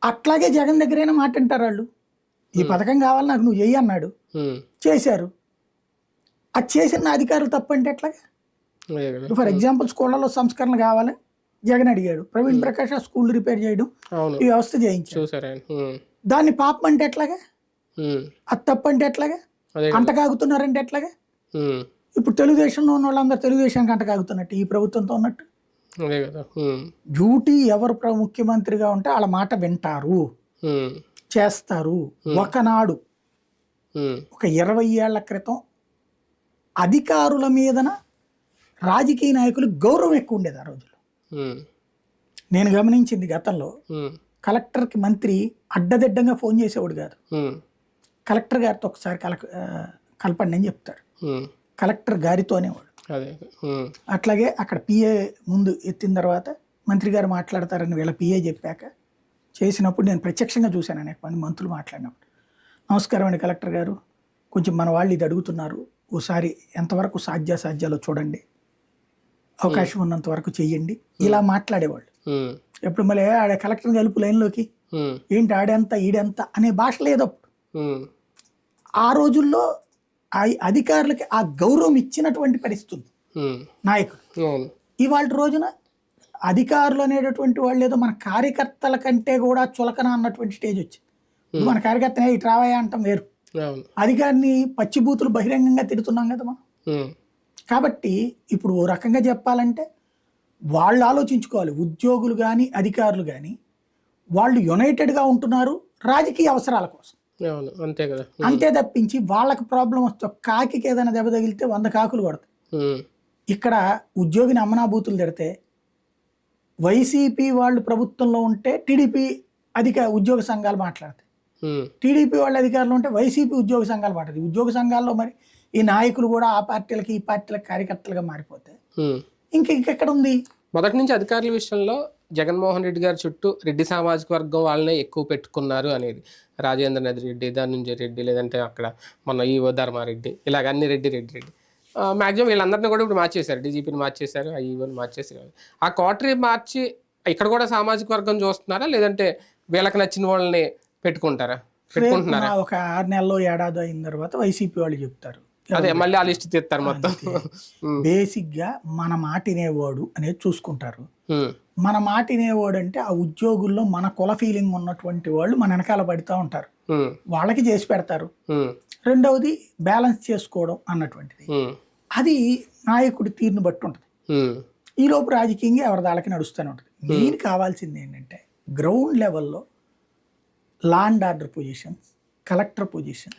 అట్లాగే జగన్ దగ్గరైనా మాట అంటారు వాళ్ళు. ఈ పథకం కావాలి నాకు, నువ్వు చెయ్యి అన్నాడు, చేశారు. అది చేసిన అధికారులు తప్పంటే ఎట్లాగా? ఫర్ ఎగ్జాంపుల్ స్కూళ్ళలో సంస్కరణ కావాలని జగన్ అడిగాడు, ప్రవీణ్ ప్రకాష్ ఆ స్కూల్ రిపేర్ చేయడం, ఈ వ్యవస్థ చేయించాడు. దాన్ని పాపం అంటే ఎట్లాగా? అది తప్పంటే ఎట్లాగా? అంటకాగుతున్నారంటే ఎట్లాగా? ఇప్పుడు తెలుగుదేశంలో ఉన్న వాళ్ళందరూ తెలుగుదేశానికి అంటకాగుతున్నట్టు ఈ ప్రభుత్వంతో ఉన్నట్టు. డ్యూటీ ఎవరు ముఖ్యమంత్రిగా ఉంటే వాళ్ళ మాట వింటారు, చేస్తారు. ఒకనాడు ఒక 20 ఏళ్ల క్రితం అధికారుల మీదన రాజకీయ నాయకులు గౌరవం ఎక్కువ ఉండేది ఆ రోజుల్లో. నేను గమనించింది గతంలో కలెక్టర్కి మంత్రి అడ్డదిడ్డంగా ఫోన్ చేసేవాడు కాదు. కలెక్టర్ గారితో ఒకసారి కలపండి అని చెప్తాడు, కలెక్టర్ గారితో అనేవాడు. అట్లాగే అక్కడ పిఏ ముందు ఎత్తిన తర్వాత మంత్రి గారు మాట్లాడతారని వీళ్ళ పిఏ చెప్పాక చేసినప్పుడు నేను ప్రత్యక్షంగా చూశాను అనేక మంది మంత్రులు మాట్లాడినప్పుడు. నమస్కారం అండి కలెక్టర్ గారు, కొంచెం మన వాళ్ళు ఇది అడుగుతున్నారు, ఓసారి ఎంతవరకు సాధ్యాసాధ్యాలో చూడండి, అవకాశం ఉన్నంత వరకు చెయ్యండి, ఇలా మాట్లాడేవాళ్ళు. ఎప్పుడు మళ్ళీ ఆడే కలెక్టర్ కలుపు లైన్లోకి ఏంటి ఆడెంత ఈడెంత అనే భాష లేదు అప్పుడు. ఆ రోజుల్లో అధికారులకి ఆ గౌరవం ఇచ్చినటువంటి పరిస్థితి నాయకులు. ఇవాళ రోజున అధికారులు అనేటటువంటి వాళ్ళు ఏదో మన కార్యకర్తల కంటే కూడా చులకన అన్నటువంటి స్టేజ్ వచ్చింది. మన కార్యకర్తనే ఇటు రావయ్యా అంటాం వేరు, అధికారిని పచ్చిబూతులు బహిరంగంగా తిడుతున్నాం కదా మనం. కాబట్టి ఇప్పుడు ఓ రకంగా చెప్పాలంటే వాళ్ళు ఆలోచించుకోవాలి, ఉద్యోగులు కానీ అధికారులు కానీ వాళ్ళు యునైటెడ్గా ఉంటున్నారు రాజకీయ అవసరాల కోసం, అంతే కదా. అంతే తప్పించి వాళ్ళకి ప్రాబ్లం వస్తే కాకి ఏదైనా దెబ్బ తగిలితే 100 కాకులు కొడతాయి. ఇక్కడ ఉద్యోగిని అమ్మనాభూతులు తిడితే వైసీపీ వాళ్ళు ప్రభుత్వంలో ఉంటే టీడీపీ ఉద్యోగ సంఘాలు మాట్లాడతాయి, టీడీపీ వాళ్ళు అధికారంలో ఉంటే వైసీపీ ఉద్యోగ సంఘాలు మాట్లాడతాయి. ఉద్యోగ సంఘాల్లో మరి ఈ నాయకులు కూడా ఆ పార్టీలకి ఈ పార్టీలకు కార్యకర్తలుగా మారిపోతే ఇంకెక్కడ ఉంది? మొదటి నుంచి అధికారుల విషయంలో జగన్మోహన్ రెడ్డి గారి చుట్టూ రెడ్డి సామాజిక వర్గం వాళ్ళనే ఎక్కువ పెట్టుకున్నారు అనేది. రాజేంద్రనాథ్ రెడ్డి, ధనుంజయ రెడ్డి, లేదంటే అక్కడ మన ఈవో ధర్మారెడ్డి, ఇలాగ అన్ని రెడ్డి మ్యాక్సిమం వీళ్ళందరినీ కూడా ఇప్పుడు మార్చేశారు. డీజీపీని మార్చేశారు, ఆ ఈవోని మార్చేసారు. ఆ క్వార్టరీ మార్చి ఇక్కడ కూడా సామాజిక వర్గం చూస్తున్నారా, లేదంటే వీళ్ళకి నచ్చిన వాళ్ళని పెట్టుకుంటున్నారా? ఒక 6 నెలలు ఏడాది అయిన తర్వాత వైసీపీ వాళ్ళు చెప్తారు, అదే మళ్ళీ ఆ లిస్ట్ తీస్తారు మొత్తం. బేసిక్ గా మన మాట వినేవాడు అనేది చూసుకుంటారు. మన మాట వినేవాడు అంటే ఆ ఉద్యోగుల్లో మన కుల ఫీలింగ్ ఉన్నటువంటి వాళ్ళు మన వెనకాల పడుతూ ఉంటారు, వాళ్ళకి చేసి పెడతారు. రెండవది బ్యాలెన్స్ చేసుకోవడం అన్నటువంటిది, అది నాయకుడి తీరుని బట్టి ఉంటుంది. ఈ లోపు రాజకీయంగా ఎవరి దాళ్ళకి నడుస్తూనే ఉంటుంది. మెయిన్ కావాల్సింది ఏంటంటే గ్రౌండ్ లెవెల్లో law and order positions, collector position,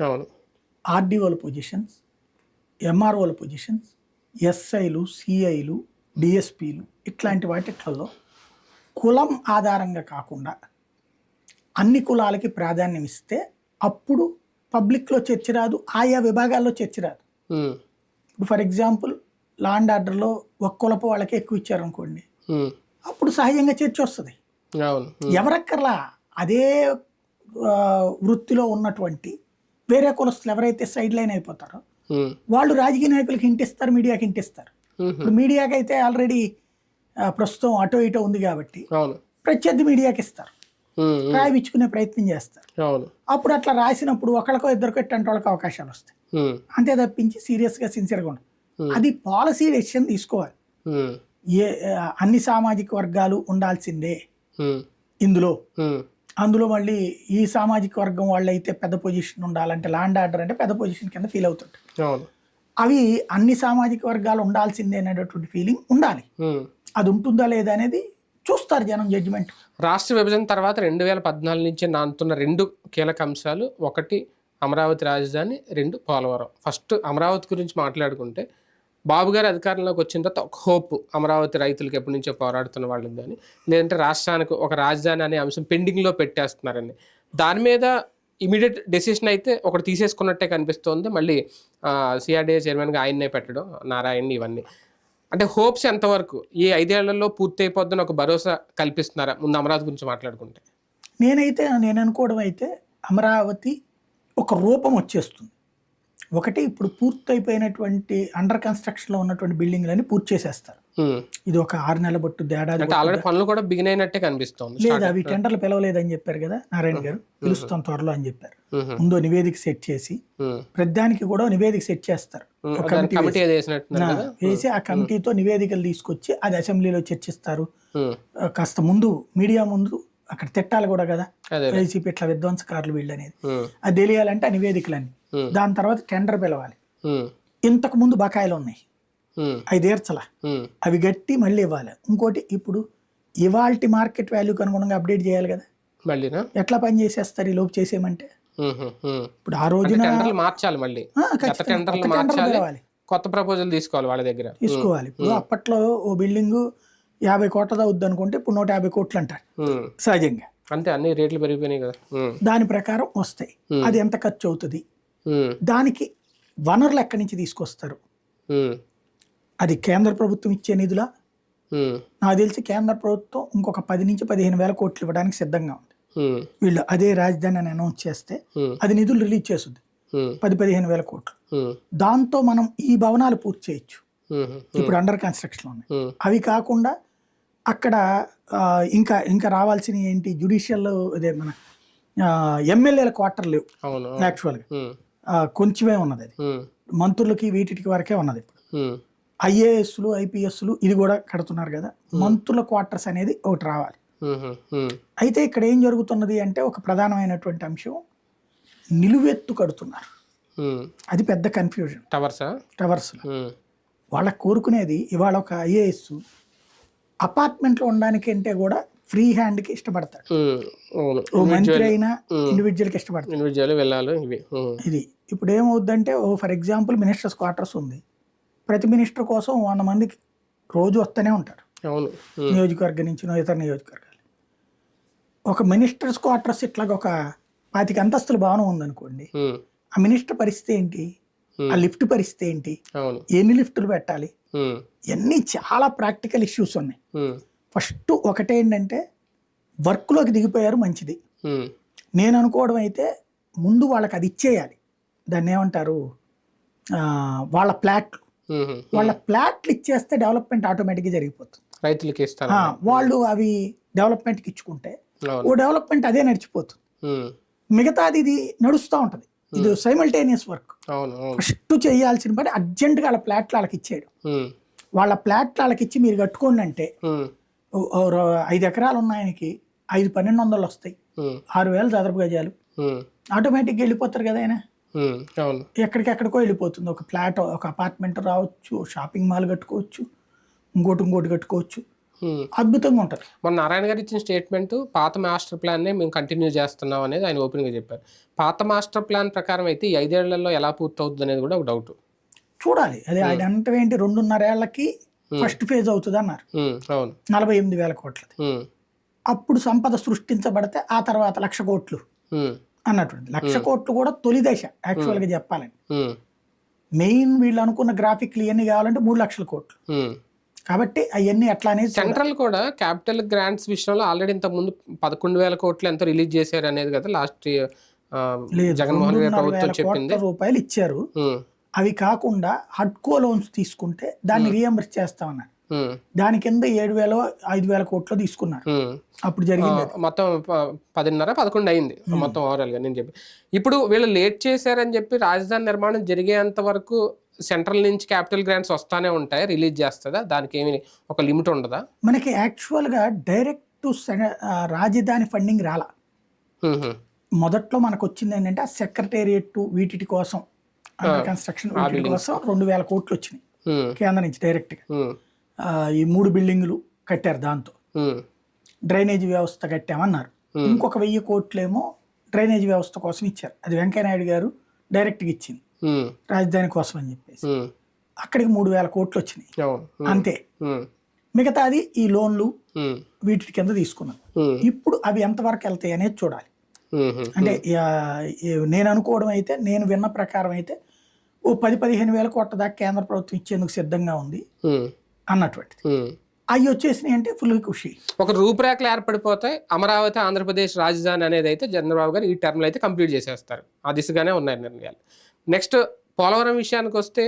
ఆర్డీఓల పొజిషన్స్, ఎంఆర్ఓల పొజిషన్స్, ఎస్ఐలు, సిఐలు, డిఎస్పీలు, ఇట్లాంటి వాటిల్లో కులం ఆధారంగా కాకుండా అన్ని కులాలకి ప్రాధాన్యం ఇస్తే అప్పుడు పబ్లిక్లో చర్చ రాదు, ఆయా విభాగాల్లో చర్చ రాదు. ఇప్పుడు ఫర్ ఎగ్జాంపుల్ లా అండ్ ఆర్డర్లో ఒక కులపు వాళ్ళకి ఎక్కువ ఇచ్చారనుకోండి, అప్పుడు సహజంగా చర్చ వస్తుంది. ఎవరక్కర్లా అదే వృత్తిలో ఉన్నటువంటి వేరే కులస్తులు ఎవరైతే సైడ్ లైన్ అయిపోతారో వాళ్ళు రాజకీయ నాయకులకి హింట్ ఇస్తారు, మీడియాకి హింట్ ఇస్తారు. ఇప్పుడు మీడియాకి అయితే ఆల్రెడీ ప్రస్తుతం అటో ఇటో ఉంది కాబట్టి ప్రత్యర్థి మీడియాకి ఇస్తారు, రాయిపించుకునే ప్రయత్నం చేస్తారు. అప్పుడు అట్లా రాసినప్పుడు ఒకరికో ఇద్దరికో ఇట్లాంటి వాళ్ళకి అవకాశాలు వస్తాయి. అంతే తప్పించి సీరియస్గా సిన్సియర్గా ఉండదు. అది పాలసీ డెసిషన్ తీసుకోవాలి. అన్ని సామాజిక వర్గాలు ఉండాల్సిందే ఇందులో. అందులో మళ్ళీ ఈ సామాజిక వర్గం వాళ్ళు అయితే పెద్ద పొజిషన్ ఉండాలంటే లా అండ్ ఆర్డర్ అంటే పెద్ద పొజిషన్ కింద ఫీల్ అవుతుంది. అవి అన్ని సామాజిక వర్గాలు ఉండాల్సిందే అనేటటువంటి ఫీలింగ్ ఉండాలి. అది ఉంటుందా లేదా అనేది చూస్తారు జనం, జడ్జిమెంట్. రాష్ట్ర విభజన తర్వాత 2014 నుంచి నానుతున్న 2 కీలక అంశాలు, ఒకటి అమరావతి రాజధాని, 2 పోలవరం. ఫస్ట్ అమరావతి గురించి మాట్లాడుకుంటే బాబు గారు అధికారంలోకి వచ్చిన తర్వాత ఒక హోప్, అమరావతి రైతులకు ఎప్పటి నుంచో పోరాడుతున్న వాళ్ళకి కానీ, లేదంటే రాష్ట్రానికి ఒక రాజధాని అనే అంశం పెండింగ్లో పెట్టేస్తున్నారండి. దాని మీద ఇమీడియట్ డెసిషన్ అయితే ఒకటి తీసేసుకున్నట్టే కనిపిస్తోంది. మళ్ళీ సిఆర్డీఏ చైర్మన్గా ఆయన్నే పెట్టడం, నారాయణ, ఇవన్నీ అంటే హోప్స్ ఎంతవరకు ఈ 5 ఏళ్లలో పూర్తి అయిపోద్దని ఒక భరోసా కల్పిస్తున్నారా? ముందు అమరావతి గురించి మాట్లాడుకుంటే నేను అనుకోవడం అయితే అమరావతి ఒక రూపం వచ్చేస్తుంది. ఒకటి, ఇప్పుడు పూర్తయిపోయినటువంటి అండర్ కన్స్ట్రక్షన్లో ఉన్నటువంటి బిల్డింగ్లని పూర్తి చేసేస్తారు. ఇది ఒక 6 నెలల బట్టు ఆల్రెడీ పనులు కూడా బిగిన్ అయినట్టే కనిపిస్తుంది. లేదు, అవి టెండర్లు పిలవలేదని చెప్పారు కదా నారాయణ గారు, పిలుస్తాం త్వరలో అని చెప్పారు. ముందు నివేదిక సెట్ చేసి ప్రతిదానికి కూడా నివేదిక సెట్ చేస్తారు, వేసి ఆ కమిటీతో నివేదికలు తీసుకొచ్చి అది అసెంబ్లీలో చర్చిస్తారు. కాస్త ముందు మీడియా ముందు అక్కడ తిట్టాలి కూడా కదా, వైసీపీ ఇట్లా విధ్వంసకారులు వీళ్ళు అనేది, అది తెలియాలంటే ఆ నివేదికలన్నీ. దాని తర్వాత టెండర్ పిలవాలి. ఇంతకు ముందు బకాయిలు ఉన్నాయి, 5 ఏర్చల, అవి గట్టి మళ్ళీ ఇవ్వాలి. ఇంకోటి, ఇప్పుడు ఇవాల్టి మార్కెట్ వాల్యూకి అనుగుణంగా అప్డేట్ చేయాలి కదా, ఎట్లా పని చేసేస్తారు ఈ లోపు చేసేయమంటే. ఇప్పుడు ఆ రోజున మార్చాలి, మళ్ళీ కొత్త ప్రపోజల్ తీసుకోవాలి, వాళ్ళ దగ్గర తీసుకోవాలి. ఇప్పుడు అప్పట్లో ఓ బిల్డింగ్ 50 కోట్ల అవుద్ది అనుకుంటే ఇప్పుడు 150 కోట్లు అంటారు సహజంగా. అంతే, అన్ని రేట్లు పెరిగిపోయినాయి కదా. దాని ప్రకారం వస్తాయి. అది ఎంత ఖర్చు అవుతుంది, దానికి వనరులు ఎక్కడి నుంచి తీసుకొస్తారు, అది కేంద్ర ప్రభుత్వం ఇచ్చే నిధులా? నాకు తెలిసి కేంద్ర ప్రభుత్వం ఇంకొక 10 నుంచి 15 వేల కోట్లు ఇవ్వడానికి సిద్ధంగా ఉంది. వీళ్ళు అదే రాజధాని అని అనౌన్స్ చేస్తే అది నిధులు రిలీజ్ చేస్తుంది, 10-15 వేల కోట్లు. దాంతో మనం ఈ భవనాలు పూర్తి చేయొచ్చు, ఇప్పుడు అండర్ కన్స్ట్రక్షన్ ఉన్నాయి. అవి కాకుండా అక్కడ ఇంకా రావాల్సిన ఏంటి, జ్యుడిషియల్ అదే మన ఎమ్మెల్యేల క్వార్టర్ లేవు యాక్చువల్గా, కొంచెమే ఉన్నది. అది మంత్రులకి వీటికి వరకే ఉన్నది. ఇప్పుడు ఐఏఎస్లు, ఐపీఎస్లు ఇది కూడా కడుతున్నారు కదా, మంత్రుల క్వార్టర్స్ అనేది ఒకటి రావాలి. అయితే ఇక్కడ ఏం జరుగుతున్నది అంటే ఒక ప్రధానమైనటువంటి అంశం, నిలువెత్తు కడుతున్నారు. అది పెద్ద కన్ఫ్యూజన్. టవర్స్ వాళ్ళకి కోరుకునేది, ఇవాళ ఒక ఐఏఎస్ అపార్ట్మెంట్లో ఉండడానికి అంటే కూడా ఫ్రీ హ్యాండ్కి ఇష్టపడతాడు, ఓ మంత్రి అయినా ఇండివిజువల్కి ఇష్టపడతాడు. ఇది ఇప్పుడు ఏమవుద్దంటే, ఫర్ ఎగ్జాంపుల్ మినిస్టర్స్ క్వార్టర్స్ ఉంది, ప్రతి మినిస్టర్ కోసం 100 మందికి రోజు వస్తూనే ఉంటారు. అవును. నియోజకవర్గం నుంచి ఇతర నియోజకవర్గాలు. ఒక మినిస్టర్స్ క్వార్టర్స్ ఇట్లాగ ఒక 25 అంతస్తుల భవనం ఉందనుకోండి, ఆ మినిస్టర్ పరిస్థితి ఏంటి, ఆ లిఫ్ట్ పరిస్థితి ఏంటి, అవును. ఎన్ని లిఫ్టులు పెట్టాలి, ఇవన్నీ చాలా ప్రాక్టికల్ ఇష్యూస్ ఉన్నాయి. ఫస్ట్ ఒకటేంటంటే వర్క్లోకి దిగిపోయారు, మంచిది. నేను అనుకోవడం అయితే ముందు వాళ్ళకి అది ఇచ్చేయాలి, దాన్ని ఏమంటారు, వాళ్ళ ప్లాట్లు. వాళ్ళ ప్లాట్లు ఇచ్చేస్తే డెవలప్మెంట్ ఆటోమేటిక్గా జరిగిపోతుంది. రైతులకి ఇస్తారు, వాళ్ళు అవి డెవలప్మెంట్కి ఇచ్చుకుంటే ఓ డెవలప్మెంట్ అదే నడిచిపోతుంది. మిగతాది ఇది నడుస్తూ ఉంటుంది, ఇది సైమల్టేనియస్ వర్క్. ఫస్ట్ చేయాల్సిన పని అర్జెంటుగా వాళ్ళ ప్లాట్లు వాళ్ళకి ఇచ్చేయడం. వాళ్ళ ప్లాట్లు వాళ్ళకి ఇచ్చి మీరు కట్టుకోండి అంటే 5 ఎకరాలు ఉన్నాయనికి 5-1200 వస్తాయి, 6000 చదరపు గజాలు, ఆటోమేటిక్గా వెళ్ళిపోతారు కదా ఆయన. ఎక్కడికెక్కడికో వెళ్ళిపోతుంది. ఒక ఫ్లాట్, ఒక అపార్ట్మెంట్ రావచ్చు, షాపింగ్ మాల్ కట్టుకోవచ్చు, ఇంకోటి కట్టుకోవచ్చు, అద్భుతంగా ఉంటుంది. మన నారాయణ గారు ఇచ్చిన స్టేట్మెంట్, పాత మాస్టర్ ప్లాన్నే మేము కంటిన్యూ చేస్తున్నాం అనేది ఆయన ఓపెన్గా చెప్పారు. పాత మాస్టర్ ప్లాన్ ప్రకారం అయితే ఈ 5 ఏళ్లలో ఎలా పూర్తవుతుంది అనేది కూడా ఒక డౌట్. చూడాలి. అదే ఆయన అంటే ఏంటి, 2.5 ఏళ్లకి ఫస్ట్ ఫేజ్ అవుతుంది అన్నారు. 48,000 కోట్లది. అప్పుడు సంపద సృష్టించబడితే ఆ తర్వాత 1,00,000 కోట్లు అన్నటువంటి. 1,00,000 కోట్లు కూడా తొలి దశ యాక్చువల్గా చెప్పాలండి. మెయిన్ వీళ్ళు అనుకున్న గ్రాఫిక్లు ఇవన్నీ కావాలంటే 3,00,000 కోట్లు. కాబట్టి అవన్నీ ఎట్లా అనేది సెంట్రల్ కూడా క్యాపిటల్ గ్రాంట్స్ విషయంలో ఆల్రెడీ ఇంత ముందు 11,000 కోట్లు ఎంతో రిలీజ్ చేశారు అనేది కదా లాస్ట్ జగన్మోహన్ రెడ్డి ప్రభుత్వం చెప్పింది. రూపాయలు ఇచ్చారు. అవి కాకుండా హడ్కో లోన్స్ తీసుకుంటే దాన్ని రీఎంబర్స్ చేస్తామన్నారు. దాని కింద 7,000-5,000 కోట్లు తీసుకున్నారు. అప్పుడు జరిగింది మొత్తం 10.5-11 అయింది మొత్తం ఓవరాల్ గా. నేను చెప్పి ఇప్పుడు వీళ్ళు లేట్ చేశారని చెప్పి రాజధాని నిర్మాణం జరిగేంత వరకు సెంట్రల్ నుంచి క్యాపిటల్ గ్రాంట్స్ వస్తానే ఉంటాయి, రిలీజ్ చేస్తుందా? దానికి ఏమి ఒక లిమిట్ ఉండదా? మనకి యాక్చువల్గా డైరెక్ట్ రాజధాని ఫండింగ్ రాలా. మొదట్లో మనకు వచ్చింది ఏంటంటే ఆ సెక్రటేరియట్ వీటి కోసం, కన్స్ట్రక్షన్ వీటి కోసం 2,000 కోట్లు వచ్చినాయి కేంద్రం నుంచి డైరెక్ట్గా. ఈ 3 బిల్డింగులు కట్టారు, దాంతో డ్రైనేజీ వ్యవస్థ కట్టామన్నారు. ఇంకొక 1,000 కోట్లేమో డ్రైనేజీ వ్యవస్థ కోసం ఇచ్చారు. అది వెంకయ్యనాయుడు గారు డైరెక్ట్గా ఇచ్చింది రాజధాని కోసం అని చెప్పేసి. అక్కడికి 3,000 కోట్లు వచ్చినాయి అంతే. మిగతాది ఈ లోన్లు వీటి కింద తీసుకున్నాం. ఇప్పుడు అవి ఎంతవరకు వెళ్తాయి అనేది చూడాలి. అంటే నేను అనుకోవడం అయితే, నేను విన్న ప్రకారం అయితే ఓ 10-15 కోట్ల దాకా కేంద్ర ప్రభుత్వం ఇచ్చేందుకు సిద్ధంగా ఉంది అన్నటువంటిది. అవి వచ్చేసినాయి అంటే ఫుల్ ఖుషి. ఒక రూపురేఖలు ఏర్పడిపోతాయి. అమరావతి ఆంధ్రప్రదేశ్ రాజధాని అనేది అయితే చంద్రబాబు గారు ఈ టర్మ్లో అయితే కంప్లీట్ చేసేస్తారు. ఆ దిశగానే ఉన్నాయి నిర్ణయాలు. నెక్స్ట్ పోలవరం విషయానికి వస్తే,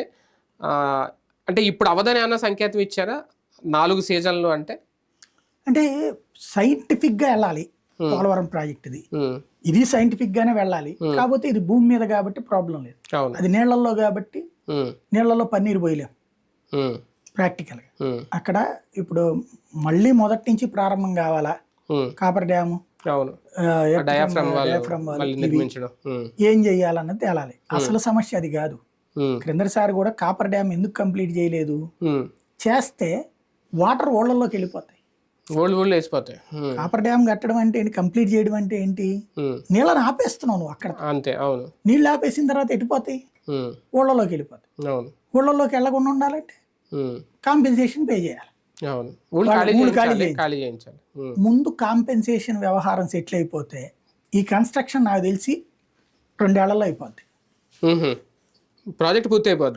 అంటే ఇప్పుడు అవదని అన్న సంకేతం ఇచ్చారా 4 సీజన్లు అంటే సైంటిఫిక్గా వెళ్ళాలి పోలవరం ప్రాజెక్ట్. ఇది సైంటిఫిక్ గానే వెళ్ళాలి. కాకపోతే ఇది భూమి మీద కాబట్టి ప్రాబ్లం లేదు. అది నీళ్లలో కాబట్టి నీళ్లలో పన్నీరు పోయలేం ప్రాక్టికల్ గా. అక్కడ ఇప్పుడు మళ్ళీ మొదటి నుంచి ప్రారంభం కావాలా, కాపర్ డ్యాము, ఏం చెయ్యాలన్నది తేలాలి. అసలు సమస్య అది కాదు. క్రిందసారి కూడా కాపర్ డ్యామ్ ఎందుకు కంప్లీట్ చేయలేదు, చేస్తే వాటర్ ఓళ్లలోకి వెళ్ళిపోతాయి, కాపర్ డ్యామ్ కట్టడం అంటే ఏంటి, కంప్లీట్ చేయడం అంటే ఏంటి, నీళ్ళని ఆపేస్తున్నావు నువ్వు అక్కడ. అంతే, అవును. నీళ్ళు ఆపేసిన తర్వాత ఎట్టిపోతాయి, ఊళ్ళలోకి వెళ్ళిపోతాయి. ఊళ్ళలోకి వెళ్ళకుండా ఉండాలంటే కాంపెన్సేషన్ పే చేయాలి. ముందు కాంపెన్సేషన్ వ్యవహారం సెటిల్ అయిపోతే ఈ కన్స్ట్రక్షన్ నాకు తెలిసి 2 ఏళ్లలో అయిపోద్ది. ప్రాజెక్ట్ పూర్తి అయిపోతుంది.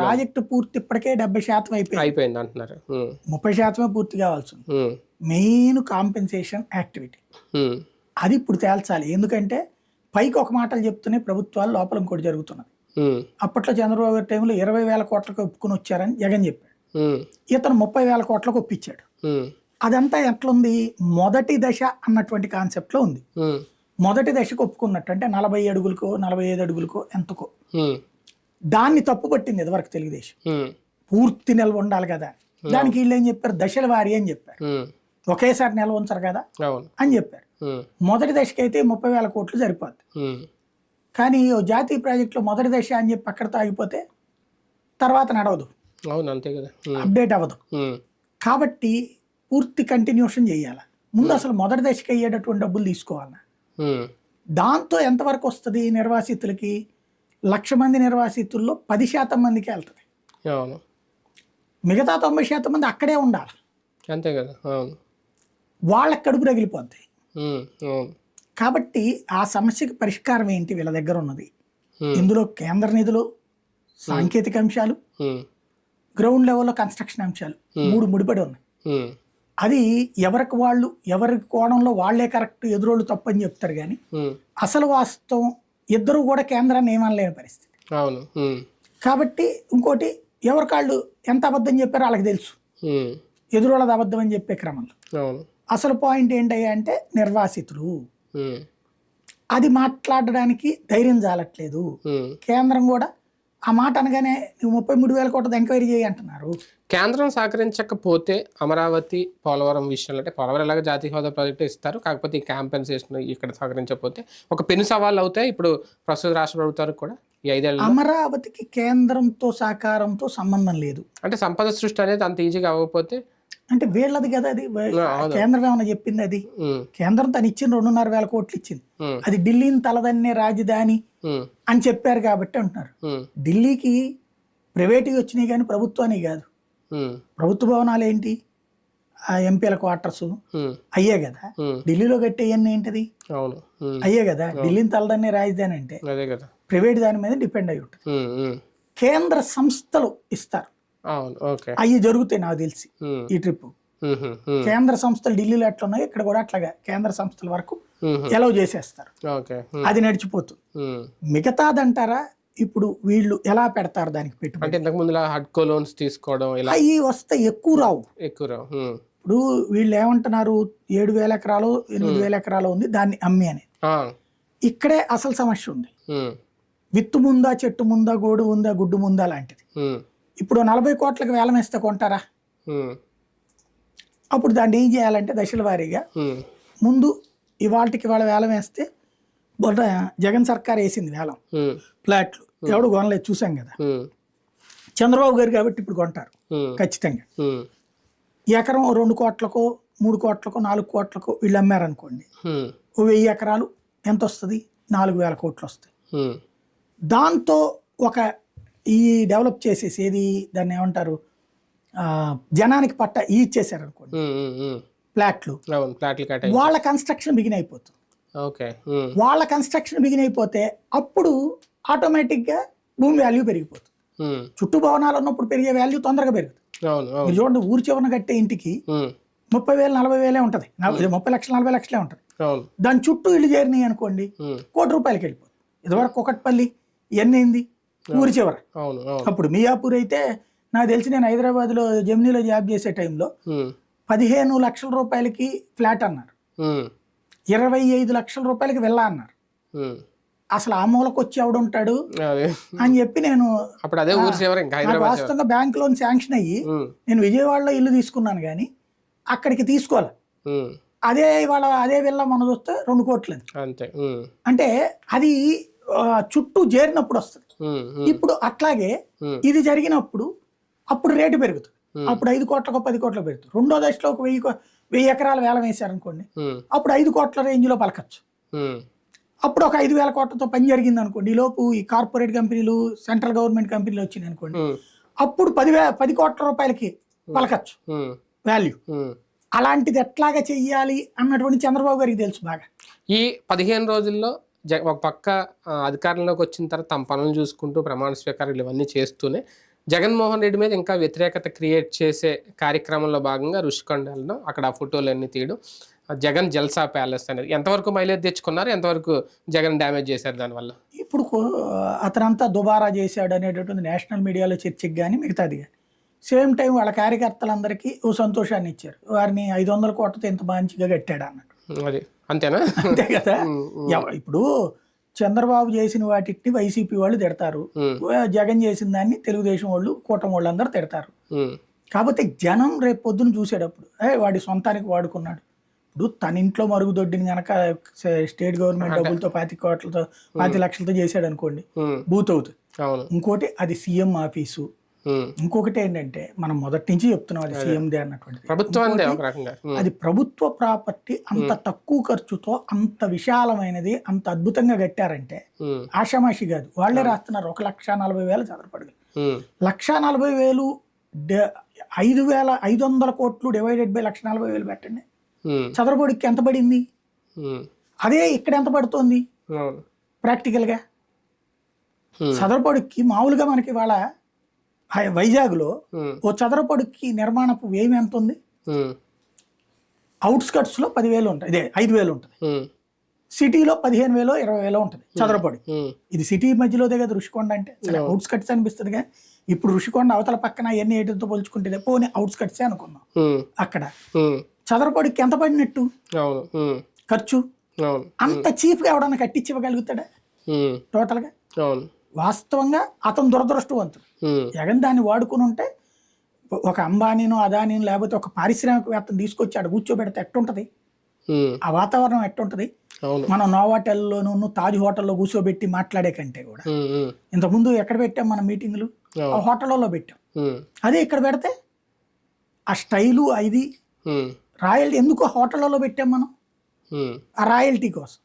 ప్రాజెక్ట్ పూర్తి ఇప్పటికే 70% అయిపోయింది అంటున్నారు. 30% పూర్తి కావాల్సి ఉంది. మెయిన్ కాంపెన్సేషన్ యాక్టివిటీ అది ఇప్పుడు తేల్చాలి. ఎందుకంటే పైకి ఒక మాటలు చెప్తూనే ప్రభుత్వాలు లోపల ఇంకోటి జరుగుతున్నది. అప్పట్లో చంద్రబాబు గారి టైంలో 20,000 కోట్లకు ఒప్పుకుని వచ్చారని జగన్ చెప్పాడు. ఇతను 30,000 కోట్లకు ఒప్పించాడు. అదంతా ఎట్లుంది, మొదటి దశ అన్నటువంటి కాన్సెప్ట్ లో ఉంది. మొదటి దశకు ఒప్పుకున్నట్టు అంటే 40 అడుగులకో 45 అడుగులకో ఎంతకో, దాన్ని తప్పు పట్టింది ఇదివరకు తెలుగుదేశం. పూర్తి నిల్వ ఉండాలి కదా, దానికి వీళ్ళు ఏం చెప్పారు, దశల వారి అని చెప్పారు. ఒకేసారి నిల్వ ఉంచరు కదా అని చెప్పారు. మొదటి దశకి అయితే 30,000 కోట్లు సరిపోద్ది. కానీ జాతీయ ప్రాజెక్టులో మొదటి దశ అని చెప్పి అక్కడతో ఆగిపోతే తర్వాత నడవదు, అప్డేట్ అవ్వదు. కాబట్టి పూర్తి కంటిన్యూషన్ చేయాలి. ముందు అసలు మొదటి దశకి అయ్యేటటువంటి డబ్బులు తీసుకోవాలి. దాంతో ఎంతవరకు వస్తుంది నిర్వాసితులకి, 1,00,000 మంది నిర్వాసితుల్లో 10% మందికి వెళ్తుంది. మిగతా 90% మంది అక్కడే ఉండాలి. అంతే కదా. అవును. వాళ్ళకి కడుపు రగిలిపోద్ది. అవును. కాబట్టి ఆ సమస్యకి పరిష్కారం ఏంటి వీళ్ళ దగ్గర ఉన్నది? ఉమ్, ఇందులో కేంద్ర నిధులు, సాంకేతిక అంశాలు, ఉమ్, గ్రౌండ్ లెవెల్లో కన్స్ట్రక్షన్ అంశాలు 3 ముడిపడి ఉన్నాయి. ఉమ్, అది ఎవరికి వాళ్ళు ఎవరి కోణంలో వాళ్లే కరెక్ట్, ఎదురోళ్ళు తప్పని చెప్తారు కానీ ఉమ్, అసలు వాస్తవం ఇద్దరు కూడా కేంద్రాన్ని ఏమనలేని పరిస్థితి. అవును. కాబట్టి ఇంకోటి ఎవరికాళ్ళు ఎంత అబద్ధం చెప్పారో వాళ్ళకి తెలుసు, ఉమ్, ఎదురోళ్ళది అబద్ధం అని చెప్పే క్రమంలో. అవును. అసలు పాయింట్ ఏంటయ్యా అంటే నిర్వాసితులు, ఉమ్, అది మాట్లాడడానికి ధైర్యం చాలట్లేదు. ఉమ్. కేంద్రం కూడా ఆ మాట అనగానే నువ్వు 33,000 కోట్ల ఎంక్వైరీ చేయి అంటున్నారు. కేంద్రం సహకరించకపోతే అమరావతి పోలవరం విషయంలో, అంటే పోలవరం ఎలాగ జాతీయ హోదా ప్రాజెక్టు ఇస్తారు, కాకపోతే ఈ కాంపెన్సేషన్ ఇక్కడ సహకరించకపోతే ఒక పెను సవాళ్ళు అవుతాయి ఇప్పుడు ప్రస్తుత రాష్ట్ర ప్రభుత్వానికి కూడా ఈ 5 ఏళ్ళలో. అమరావతికి కేంద్రంతో సహకారంతో సంబంధం లేదు. అంటే సంపద సృష్టి అనేది అంత ఈజీగా అవ్వకపోతే అంటే వీళ్ళది కదా అది. అవును. కేంద్రం ఏమైనా చెప్పింది? అది ఉమ్, కేంద్రం తను ఇచ్చింది 2,500 కోట్లు ఇచ్చింది. ఉమ్, అది ఢిల్లీని తలదన్నే రాజధాని ఉమ్, అని చెప్పారు కాబట్టి అంటున్నారు. ఉమ్, ఢిల్లీకి ప్రైవేట్గా వచ్చినాయి కానీ ప్రభుత్వానికి కాదు. ఉమ్, ప్రభుత్వ భవనాలు ఏంటి? ఆ ఎంపీల క్వార్టర్స్ ఉమ్, అయ్యే కదా. ఉమ్, ఢిల్లీలో కట్టేయన్నీ ఏంటిది? అవును. అయ్యే కదా. ఢిల్లీని తలదన్నే రాజధాని అంటే అదే కదా. ప్రైవేట్ దాని మీద డిపెండ్ అయ్యి ఉంటుంది. కేంద్ర సంస్థలు ఇస్తారు, అవును. ఓకే. అవి జరుగుతాయి నాకు తెలిసి. ఈ ట్రిప్ కేంద్ర సంస్థలు ఢిల్లీలో ఎట్లా ఉన్నాయో ఇక్కడ కూడా అట్లాగా కేంద్ర సంస్థల వరకు ఎలౌ చేసేస్తారు. ఓకే. అది నడిచిపోతుంది. మిగతాదంటారా ఇప్పుడు వీళ్ళు ఎలా పెడతారు దానికి అంటే పెట్టుబడి? ఇంతకు ముందు హడ్కో లోన్స్ తీసుకోవడం ఇలా అవి వస్తే ఎక్కువ రావు. ఎక్కువ రావు. ఇప్పుడు వీళ్ళు ఏమంటున్నారు, 7,000 ఎకరాలు 8,000 ఎకరాలు ఉంది దాన్ని అమ్మి అని. ఇక్కడే అసలు సమస్య ఉంది. విత్తు ముందా, చెట్టు ముందా, గోడు ఉందా, గుడ్డు ముందా లాంటిది. ఇప్పుడు 40 కోట్లకు వేలం వేస్తే కొంటారా? అప్పుడు దాన్ని ఏం చేయాలంటే దశల వారీగా ముందు ఇవాళకి వాళ్ళ వేలం వేస్తే, జగన్ సర్కార్ వేసింది వేలం ఫ్లాట్లు, ఎవడు కొనలేదు చూసాం కదా. చంద్రబాబు గారు కాబట్టి ఇప్పుడు కొంటారు ఖచ్చితంగా. ఎకరం 2 కోట్లకో 3 కోట్లకో 4 కోట్లకో వీళ్ళు అమ్మారనుకోండి, 1000 ఎకరాలు ఎంత వస్తుంది? 4,000 కోట్లు వస్తాయి. దాంతో ఒక ఈ డెవలప్ చేసేసి ఏది దాన్ని ఏమంటారు, జనానికి పట్ట ఇచ్చేసారు అనుకోండి ఫ్లాట్లు, వాళ్ళ కన్స్ట్రక్షన్ బిగిన్ అయిపోతుంది. వాళ్ళ కన్స్ట్రక్షన్ బిగిన్ అయిపోతే అప్పుడు ఆటోమేటిక్గా భూమి వాల్యూ పెరిగిపోతుంది. చుట్టూ భవనాలు ఉన్నప్పుడు పెరిగే వాల్యూ తొందరగా పెరుగుతుంది. మీరు చూడండి, ఊరి చివరన కట్టే ఇంటికి 30,000 40,000 ఉంటుంది, 30 లక్షలు 40 లక్షలే ఉంటుంది. దాని చుట్టూ ఇల్లు చేరినాయి అనుకోండి, ₹1,00,00,000 వెళ్ళిపోతుంది. ఇదివరకు ఒకటిపల్లి ఇవన్నీ అయింది ఊరి చివర. అప్పుడు మియాపూర్ అయితే నాకు తెలిసి నేను హైదరాబాద్లో జెమినీలో జాబ్ చేసే టైంలో 15 లక్షల రూపాయలకి ఫ్లాట్ అన్నారు, 25 లక్షల రూపాయలకి వెళ్ళా అన్నారు. అసలు ఆ మూలకు వచ్చి ఎవడుంటాడు అని చెప్పి నేను వాస్తవంగా బ్యాంక్ లోన్ శాంక్షన్ అయ్యి నేను విజయవాడలో ఇల్లు తీసుకున్నాను కానీ అక్కడికి తీసుకోవాలి. అదే ఇవాళ అదే వెళ్ళా మనం చూస్తే 2 కోట్లు. అంటే అది చుట్టూ చేరినప్పుడు వస్తుంది. ఇప్పుడు అట్లాగే ఇది జరిగినప్పుడు అప్పుడు రేటు పెరుగుతుంది. అప్పుడు 5 కోట్లకు 10 కోట్లకు పెరుగుతుంది. రెండో దశలో ఒక 1000 ఎకరాలు వేలం వేశారనుకోండి, అప్పుడు 5 కోట్ల రేంజ్లో పలకచ్చు. అప్పుడు ఒక 5,000 కోట్లతో పని జరిగింది అనుకోండి, ఈ లోపు ఈ కార్పొరేట్ కంపెనీలు సెంట్రల్ గవర్నమెంట్ కంపెనీలు వచ్చినాయి అనుకోండి, అప్పుడు 10 కోట్ల రూపాయలకి పలకచ్చు వాల్యూ. అలాంటిది ఎట్లాగా చెయ్యాలి అన్నటువంటి చంద్రబాబు గారికి తెలుసు బాగా. ఈ 15 రోజుల్లో ఒక పక్క అధికారంలోకి వచ్చిన తర్వాత తమ పనులు చూసుకుంటూ ప్రమాణ స్వీకారాలు ఇవన్నీ చేస్తూనే జగన్మోహన్ రెడ్డి మీద ఇంకా వ్యతిరేకత క్రియేట్ చేసే కార్యక్రమంలో భాగంగా రుషికొండలో అక్కడ ఆ ఫోటోలన్నీ తీయడం, జగన్ జల్సా ప్యాలెస్ అనేది ఎంతవరకు మైలేజ్ తెచ్చుకున్నారు, ఎంతవరకు జగన్ డ్యామేజ్ చేశారు దానివల్ల? ఇప్పుడు అతనంతా దుబారా చేశాడు అనేటటువంటి నేషనల్ మీడియాలో చర్చకి కానీ మిగతాది కానీ, సేమ్ టైం వాళ్ళ కార్యకర్తలందరికీ ఓ సంతోషాన్ని ఇచ్చారు. వారిని 500 కోట్లతో ఎంత మంచిగా కట్టాడు అన్నట్టు. అది అంతేనా? అంతే కదా. ఇప్పుడు చంద్రబాబు చేసిన వాటిని వైసీపీ వాళ్ళు తిడతారు, జగన్ చేసిన దాన్ని తెలుగుదేశం వాళ్ళు కూటమి వాళ్ళు అందరూ తిడతారు. కాకపోతే జనం రేపు పొద్దున చూసేటప్పుడు వాడి సొంతానికి వాడుకున్నాడు. ఇప్పుడు తన ఇంట్లో మరుగుదొడ్డిని కనుక స్టేట్ గవర్నమెంట్ డబ్బులతో 25 లక్షలతో చేశాడు అనుకోండి, బూత్ అవుతుంది. ఇంకోటి అది సీఎం ఆఫీసు. ఇంకొకటి ఏంటంటే మనం మొదటి నుంచి చెప్తున్నాం అది సీఎందే అన్నటువంటి, అది ప్రభుత్వ ప్రాపర్టీ. అంత తక్కువ ఖర్చుతో అంత విశాలమైనది అంత అద్భుతంగా కట్టారంటే ఆషామాషి కాదు. వాళ్లే రాస్తున్నారు 1,40,40,000 చదరపడుగులు. 1,40,000 5,500 కోట్లు డివైడెడ్ బై 1,40,000 పెట్టండి, చదరపొడికి ఎంత పడింది? అదే ఇక్కడ ఎంత పడుతోంది ప్రాక్టికల్గా? చదరపొడికి మామూలుగా మనకి వాళ్ళ వైజాగ్లో ఓ చదరపొడికి నిర్మాణపు వ్యయం ఎంత ఉంది? అవుట్స్కట్స్లో 10,000 ఉంటుంది, ఇదే 5,000 ఉంటుంది. సిటీలో 15,000 20,000 ఉంటుంది చదరపొడి. ఇది సిటీ మధ్యలోదే కదా ఋషికొండ అంటే. సరే అవుట్స్కట్స్ అనిపిస్తుంది కానీ ఇప్పుడు ఋషికొండ అవతల పక్కన ఎన్ని ఏటితో పోల్చుకుంటే పోనీ అవుట్స్కట్సే అనుకుందాం. అక్కడ చదరపొడికి ఎంత పడినట్టు ఖర్చు? అంత చీఫ్గా ఎవడన్నా కట్టించి ఇవ్వగలుగుతాడా టోటల్గా? వాస్తవంగా అతను దురదృష్టవంతుడు. జగన్ దాన్ని వాడుకుని ఉంటే ఒక అంబానీనో అదానీనో లేకపోతే ఒక పారిశ్రామికవేత్తను తీసుకొచ్చాడు కూర్చోబెడితే ఎట్టుంటది ఆ వాతావరణం? ఎట్టుంటది? మనం నోవాటెల్లోనూ తాజ్ హోటల్లో కూర్చోబెట్టి మాట్లాడే కంటే కూడా ఇంతకుముందు ఎక్కడ పెట్టాం మన మీటింగ్లు? ఆ హోటల్లో పెట్టాం. అదే ఇక్కడ పెడితే ఆ స్టైలు అది రాయల్టీ ఎందుకు హోటళ్లలో పెట్టాం మనం? ఆ రాయల్టీ కోసం.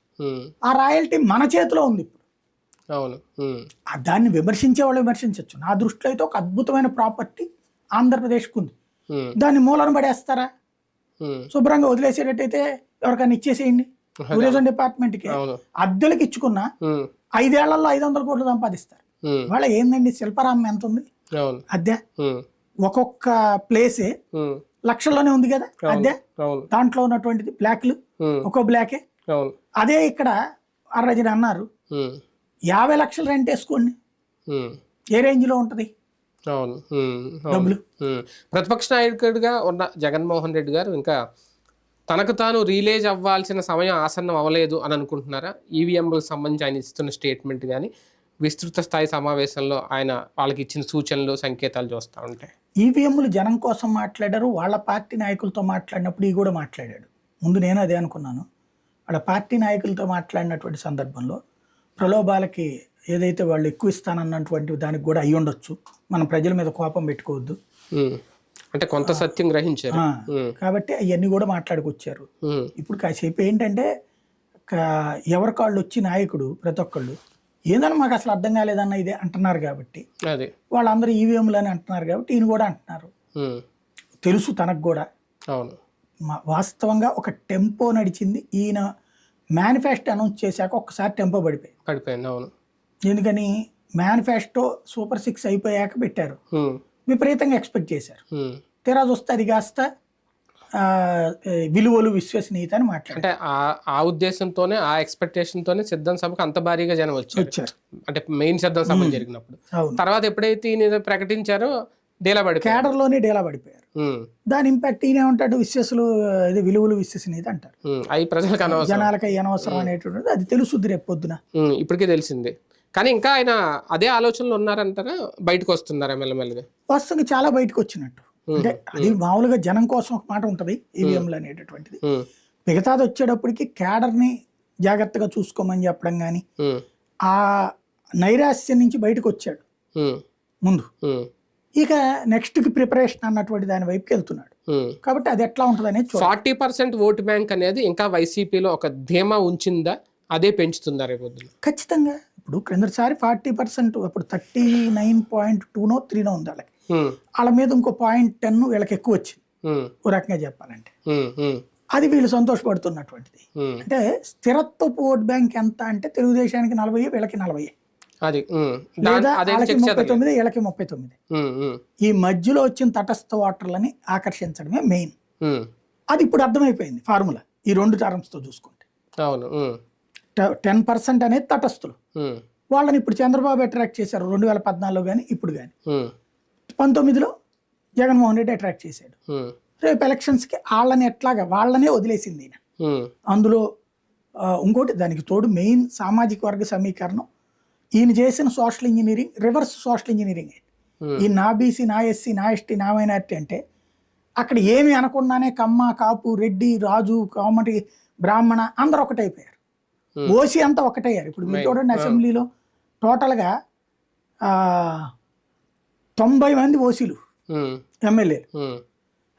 ఆ రాయల్టీ మన చేతిలో ఉంది ఇప్పుడు. దాన్ని విమర్శించే వాళ్ళు విమర్శించవచ్చు. నా దృష్టిలో అయితే ఒక అద్భుతమైన ప్రాపర్టీ ఆంధ్రప్రదేశ్కు ఉంది. దాన్ని మూలన పడేస్తారా? శుభ్రంగా వదిలేసేటట్టయితే ఎవరికైనా ఇచ్చేసేయండి. టూరిజం డిపార్ట్మెంట్కి అద్దెలకు ఇచ్చుకున్న 5 ఏళ్లలో 500 కోట్లు సంపాదిస్తారు. వాళ్ళ ఏందండి శిల్పారామం ఎంత ఉంది అద్దె? ఒక్కొక్క ప్లేసే లక్షల్లోనే ఉంది కదా అద్దె. దాంట్లో ఉన్నటువంటిది బ్లాక్లు, ఒక్కో బ్లాకే. అదే ఇక్కడ అర్రజన అన్నారు 50 లక్షలు రెంట్ వేసుకోండి, ఏ రేంజ్ లో ఉంటది డబ్బులు? ప్రతిపక్ష నాయకుడిగా ఉన్న జగన్మోహన్ రెడ్డి గారు ఇంకా తనకు తాను రిలీజ్ అవ్వాల్సిన సమయం ఆసన్నం అవ్వలేదు అని అనుకుంటున్నారా? ఈవీఎంలకు సంబంధించి ఆయన ఇస్తున్న స్టేట్మెంట్ కానీ విస్తృత స్థాయి సమావేశంలో ఆయన వాళ్ళకి ఇచ్చిన సూచనలు సంకేతాలు చూస్తూ ఉంటాయి. ఈవీఎంలు జనం కోసం మాట్లాడారు, వాళ్ళ పార్టీ నాయకులతో మాట్లాడినప్పుడు ఈ కూడా మాట్లాడాడు. ముందు నేను అదే అనుకున్నాను. వాళ్ళ పార్టీ నాయకులతో మాట్లాడినటువంటి సందర్భంలో ప్రలోభాలకి ఏదైతే వాళ్ళు ఎక్కువ ఇస్తానన్నటువంటి దానికి కూడా అయ్యి ఉండొచ్చు. మనం ప్రజల మీద కోపం పెట్టుకోవద్దు అంటే కొంత సత్యం గ్రహించారు కాబట్టి అవన్నీ కూడా మాట్లాడుకొచ్చారు. ఇప్పుడు కాసేపు ఏంటంటే ఎవరి కాళ్ళు వచ్చి నాయకుడు ప్రతి ఒక్కళ్ళు ఏదన్నా మాకు అసలు అర్థం కాలేదన్న ఇదే అంటున్నారు కాబట్టి వాళ్ళందరూ ఈవీఎంలు అని అంటున్నారు కాబట్టి ఈయన కూడా అంటున్నారు. తెలుసు తనకు కూడా. వాస్తవంగా ఒక టెంపో నడిచింది. ఈయన మేనిఫెస్టో అనౌన్స్ చేశాక ఒక్కసారి టెంపో పడిపోయింది. అవును. ఎందుకని మేనిఫెస్టో సూపర్ 6 అయిపోయాక పెట్టారు, విపరీతంగా ఎక్స్పెక్ట్ చేశారు. తీరా చూస్తే అది కాస్త విలువలు విశ్వసనీయత అని మాట్లాడారు. అంటే ఆ ఉద్దేశంతోనే ఆ ఎక్స్పెక్టేషన్ తోనే సిద్ధం సభకు అంత భారీగా జనం వచ్చారు. అంటే మెయిన్ సిద్ధం సభ జరిగినప్పుడు తర్వాత ఎప్పుడైతే ఈయన ప్రకటించారో కేడర్లోనే డేలా పడిపోయారు. దాని ఇంపాక్ట్ ఈయన ఏమంటాడు? విలువలు విశ్వసనీయత అంటారు. అవి ప్రజలకు జనాలకి అనవసరం అనేటువంటిది అది తెలుసుద్ది రేపు పొద్దున. ఇప్పటికే తెలిసింది. కానీ ఇంకా ఆయన అదే ఆలోచనలు ఉన్నారంటారా? బయటకు వస్తున్నారా మెల్లమెల్లగా? వాస్తవంగా చాలా బయటకు వచ్చినట్టు. అంటే అది మామూలుగా జనం కోసం ఒక మాట ఉంటది ఈవీఎంలు అనేటటువంటిది. మిగతాది వచ్చేటప్పటికి క్యాడర్ని జాగ్రత్తగా చూసుకోమని చెప్పడం కానీ ఆ నైరాశ్యం నుంచి బయటకు వచ్చాడు ముందు. ఇక నెక్స్ట్ కి ప్రిపరేషన్ అన్నటువంటి దాని వైపుకి వెళ్తున్నాడు. కాబట్టి అది ఎట్లా ఉంటుంది అనేది 40% ఓటు బ్యాంక్ అనేది ఇంకా వైసీపీలో ఒక ధీమా ఉంచిందా? అదే పెంచుతుందా రేపు? ఖచ్చితంగా. ఇప్పుడు క్రిందసారి 40%, అప్పుడు 39.2నో 3నో ఉంది వాళ్ళకి. వాళ్ళ మీద ఇంకో 0.10 వీళ్ళకి ఎక్కువ వచ్చింది ఓ రకంగా చెప్పాలంటే. అది వీళ్ళు సంతోషపడుతున్నటువంటిది. అంటే స్థిరత్వపు ఓట్ బ్యాంక్ ఎంత అంటే తెలుగుదేశానికి 40, వీళ్ళకి 40, లేదా వాళ్ళకి 39, వీళ్ళకి 39. ఈ మధ్యలో వచ్చిన తటస్థ ఓటర్లని ఆకర్షించడమే మెయిన్. అది ఇప్పుడు అర్థమైపోయింది ఫార్ములా ఈ 2 టర్మ్స్ తో చూసుకుంటే. 10% అనేది తటస్థులు. వాళ్ళని ఇప్పుడు చంద్రబాబు అట్రాక్ట్ చేశారు 2014లో కానీ ఇప్పుడు కానీ. 19లో జగన్మోహన్ రెడ్డి అట్రాక్ట్ చేశాడు. రేపు ఎలక్షన్స్కి వాళ్ళనే వదిలేసింది ఈయన. అందులో ఇంకోటి దానికి తోడు మెయిన్ సామాజిక వర్గ సమీకరణం. ఈయన చేసిన social engineering reverse social engineering. ఈ నా బీసీ, నా ఎస్సీ, నా ఎస్టీ, నా మైనారిటీ అంటే అక్కడ ఏమి అనకుండానే కమ్మ, కాపు, రెడ్డి, రాజు, కామటి, బ్రాహ్మణ అందరు ఒకటైపోయారు. ఓసీ అంతా ఒకటయ్యారు. ఇప్పుడు మీరు చూడండి అసెంబ్లీలో టోటల్గా 90 మంది ఓసీలు ఎమ్మెల్యేలు.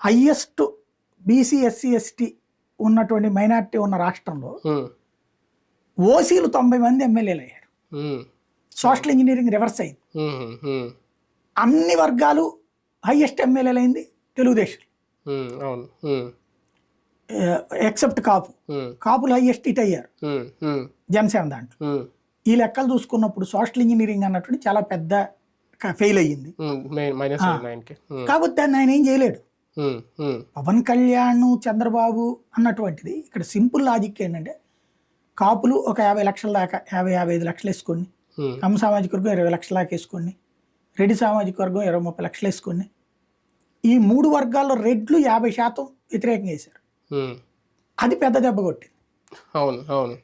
హైయెస్ట్ బీసీ, ఎస్సీ, ఎస్టీ ఉన్నటువంటి మైనారిటీ ఉన్న రాష్ట్రంలో ఓసీలు 90 మంది ఎమ్మెల్యేలు అయ్యారు. సోషల్ ఇంజనీరింగ్ రివర్స్ అయింది. అన్ని వర్గాలు హైయెస్ట్ ఎమ్మెల్యేలు అయింది తెలుగుదేశం, అవును. ఎక్సెప్ట్ కాపు. కాపులు హైయెస్ట్ ఇట్ అయ్యారు జనసేన దాంట్లో. ఈ లెక్కలు చూసుకున్నప్పుడు సోషల్ ఇంజనీరింగ్ అన్నటువంటి చాలా పెద్ద ఫెయిల్ అయ్యింది. కాకపోతే దాన్ని ఆయన ఏం చేయలేడు. పవన్ కళ్యాణ్, చంద్రబాబు అన్నటువంటిది ఇక్కడ సింపుల్ లాజిక్ ఏంటంటే, కాపులు ఒక 50 లక్షల దాకా, 55 లక్షలు వేసుకోండి, కమ్మ సామాజిక వర్గం 20 లక్షల దాకా వేసుకోండి, రెడ్డి సామాజిక వర్గం 20-30 లక్షలు వేసుకోండి. ఈ 3 వర్గాల్లో రెడ్లు 50% వ్యతిరేకంగా వేశారు. అది పెద్ద దెబ్బ కొట్టింది.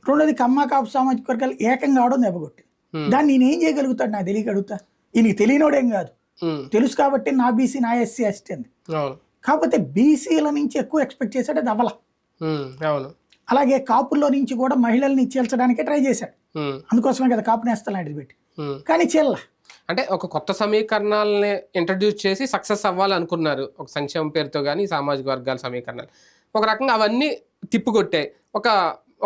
రెండోది కమ్మ కాపు సామాజిక వర్గాలు ఏకంగా అవడం దెబ్బ కొట్టింది. దాన్ని నేనేం చేయగలుగుతాడు నాకు తెలియక అడుగుతా. ఈయనకి తెలియనోడేం కాదు, తెలుసు కాబట్టి నా బీసీ నా ఎస్సీ అసిస్టెంట్. కాకపోతే బీసీల నుంచి ఎక్కువ ఎక్స్పెక్ట్ చేశాడు, అది అవ్వాల. అలాగే కాపుల్లో నుంచి కూడా మహిళల్ని చేల్చడానికే ట్రై చేశాడు. అందుకోసమే కదా కాపు నేస్తం లాంటిది పెట్టి, కానీ చెల్ల అంటే ఒక కొత్త సమీకరణాలని ఇంట్రడ్యూస్ చేసి సక్సెస్ అవ్వాలనుకున్నారు. ఒక సంక్షేమ పేరుతో కానీ సామాజిక వర్గాల సమీకరణాలు ఒక రకంగా అవన్నీ తిప్పుకొట్టాయి.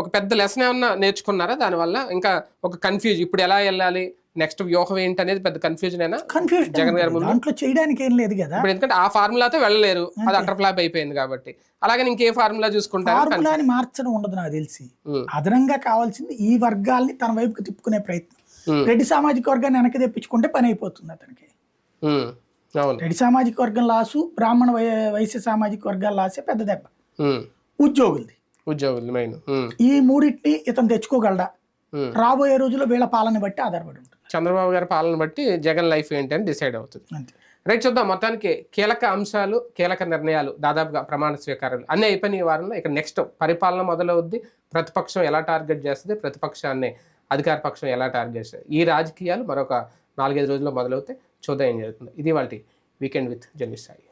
ఒక పెద్ద లెసన్ ఏమన్నా నేర్చుకున్నారా దానివల్ల? ఇంకా ఒక కన్ఫ్యూజ్, ఇప్పుడు ఎలా వెళ్ళాలి, నెక్స్ట్ వ్యూహం ఏంటి అనేది పెద్ద కన్ఫ్యూజన్ అయినా జగన్ గారి ముందు దాంట్లో చేయడానికి ఏం లేదు కదా. ఇప్పుడు ఎందుకంటే ఆ ఫార్ములాతో వెళ్ళలేరు, అది అటర్ ఫ్లాప్ అయిపోయింది కాబట్టి. అలాగే ఇంకే ఫార్ములా చూసుకుంటారు, ఫార్ములాని మార్చడం ఉండదు నాకు తెలిసి. అదనంగా కావాల్సింది ఈ వర్గాల్ని తన వైపుకి తిప్పుకునే ప్రయత్నం. రెడ్డి సామాజిక వర్గాన్ని వెనక్కి తెప్పించుకుంటే పని అయిపోతుంది అతనికి. రెడ్డి సామాజిక వర్గం లాసు, బ్రాహ్మణ వైశ్య సామాజిక వర్గాల లాసే పెద్ద దెబ్బ. ఉద్యోగులు మెయిన్. ఈ మూడింటిని ఇతను తెచ్చుకోగలడా రాబోయే రోజుల్లో వీళ్ళ పాలన బట్టి ఆధారపడి ఉంటుంది. చంద్రబాబు గారి పాలన బట్టి జగన్ లైఫ్ ఏంటి అని డిసైడ్ అవుతుంది. రైట్, చూద్దాం. మొత్తానికి కీలక అంశాలు, కీలక నిర్ణయాలు, దాదాపుగా ప్రమాణ స్వీకారాలు అన్నీ అయిపోయిన ఈ వారంలో. ఇక నెక్స్ట్ పరిపాలన మొదలవుద్ది. ప్రతిపక్షం ఎలా టార్గెట్ చేస్తుంది, ప్రతిపక్షాన్ని అధికార పక్షం ఎలా టార్గెట్ చేస్తుంది, ఈ రాజకీయాలు మరొక 4-5 రోజుల్లో మొదలవుతాయి. చూద్దాం ఏం జరుగుతుంది. ఇది వాళ్ళ వీకెండ్ విత్ జర్నలిస్ట్ సాయి.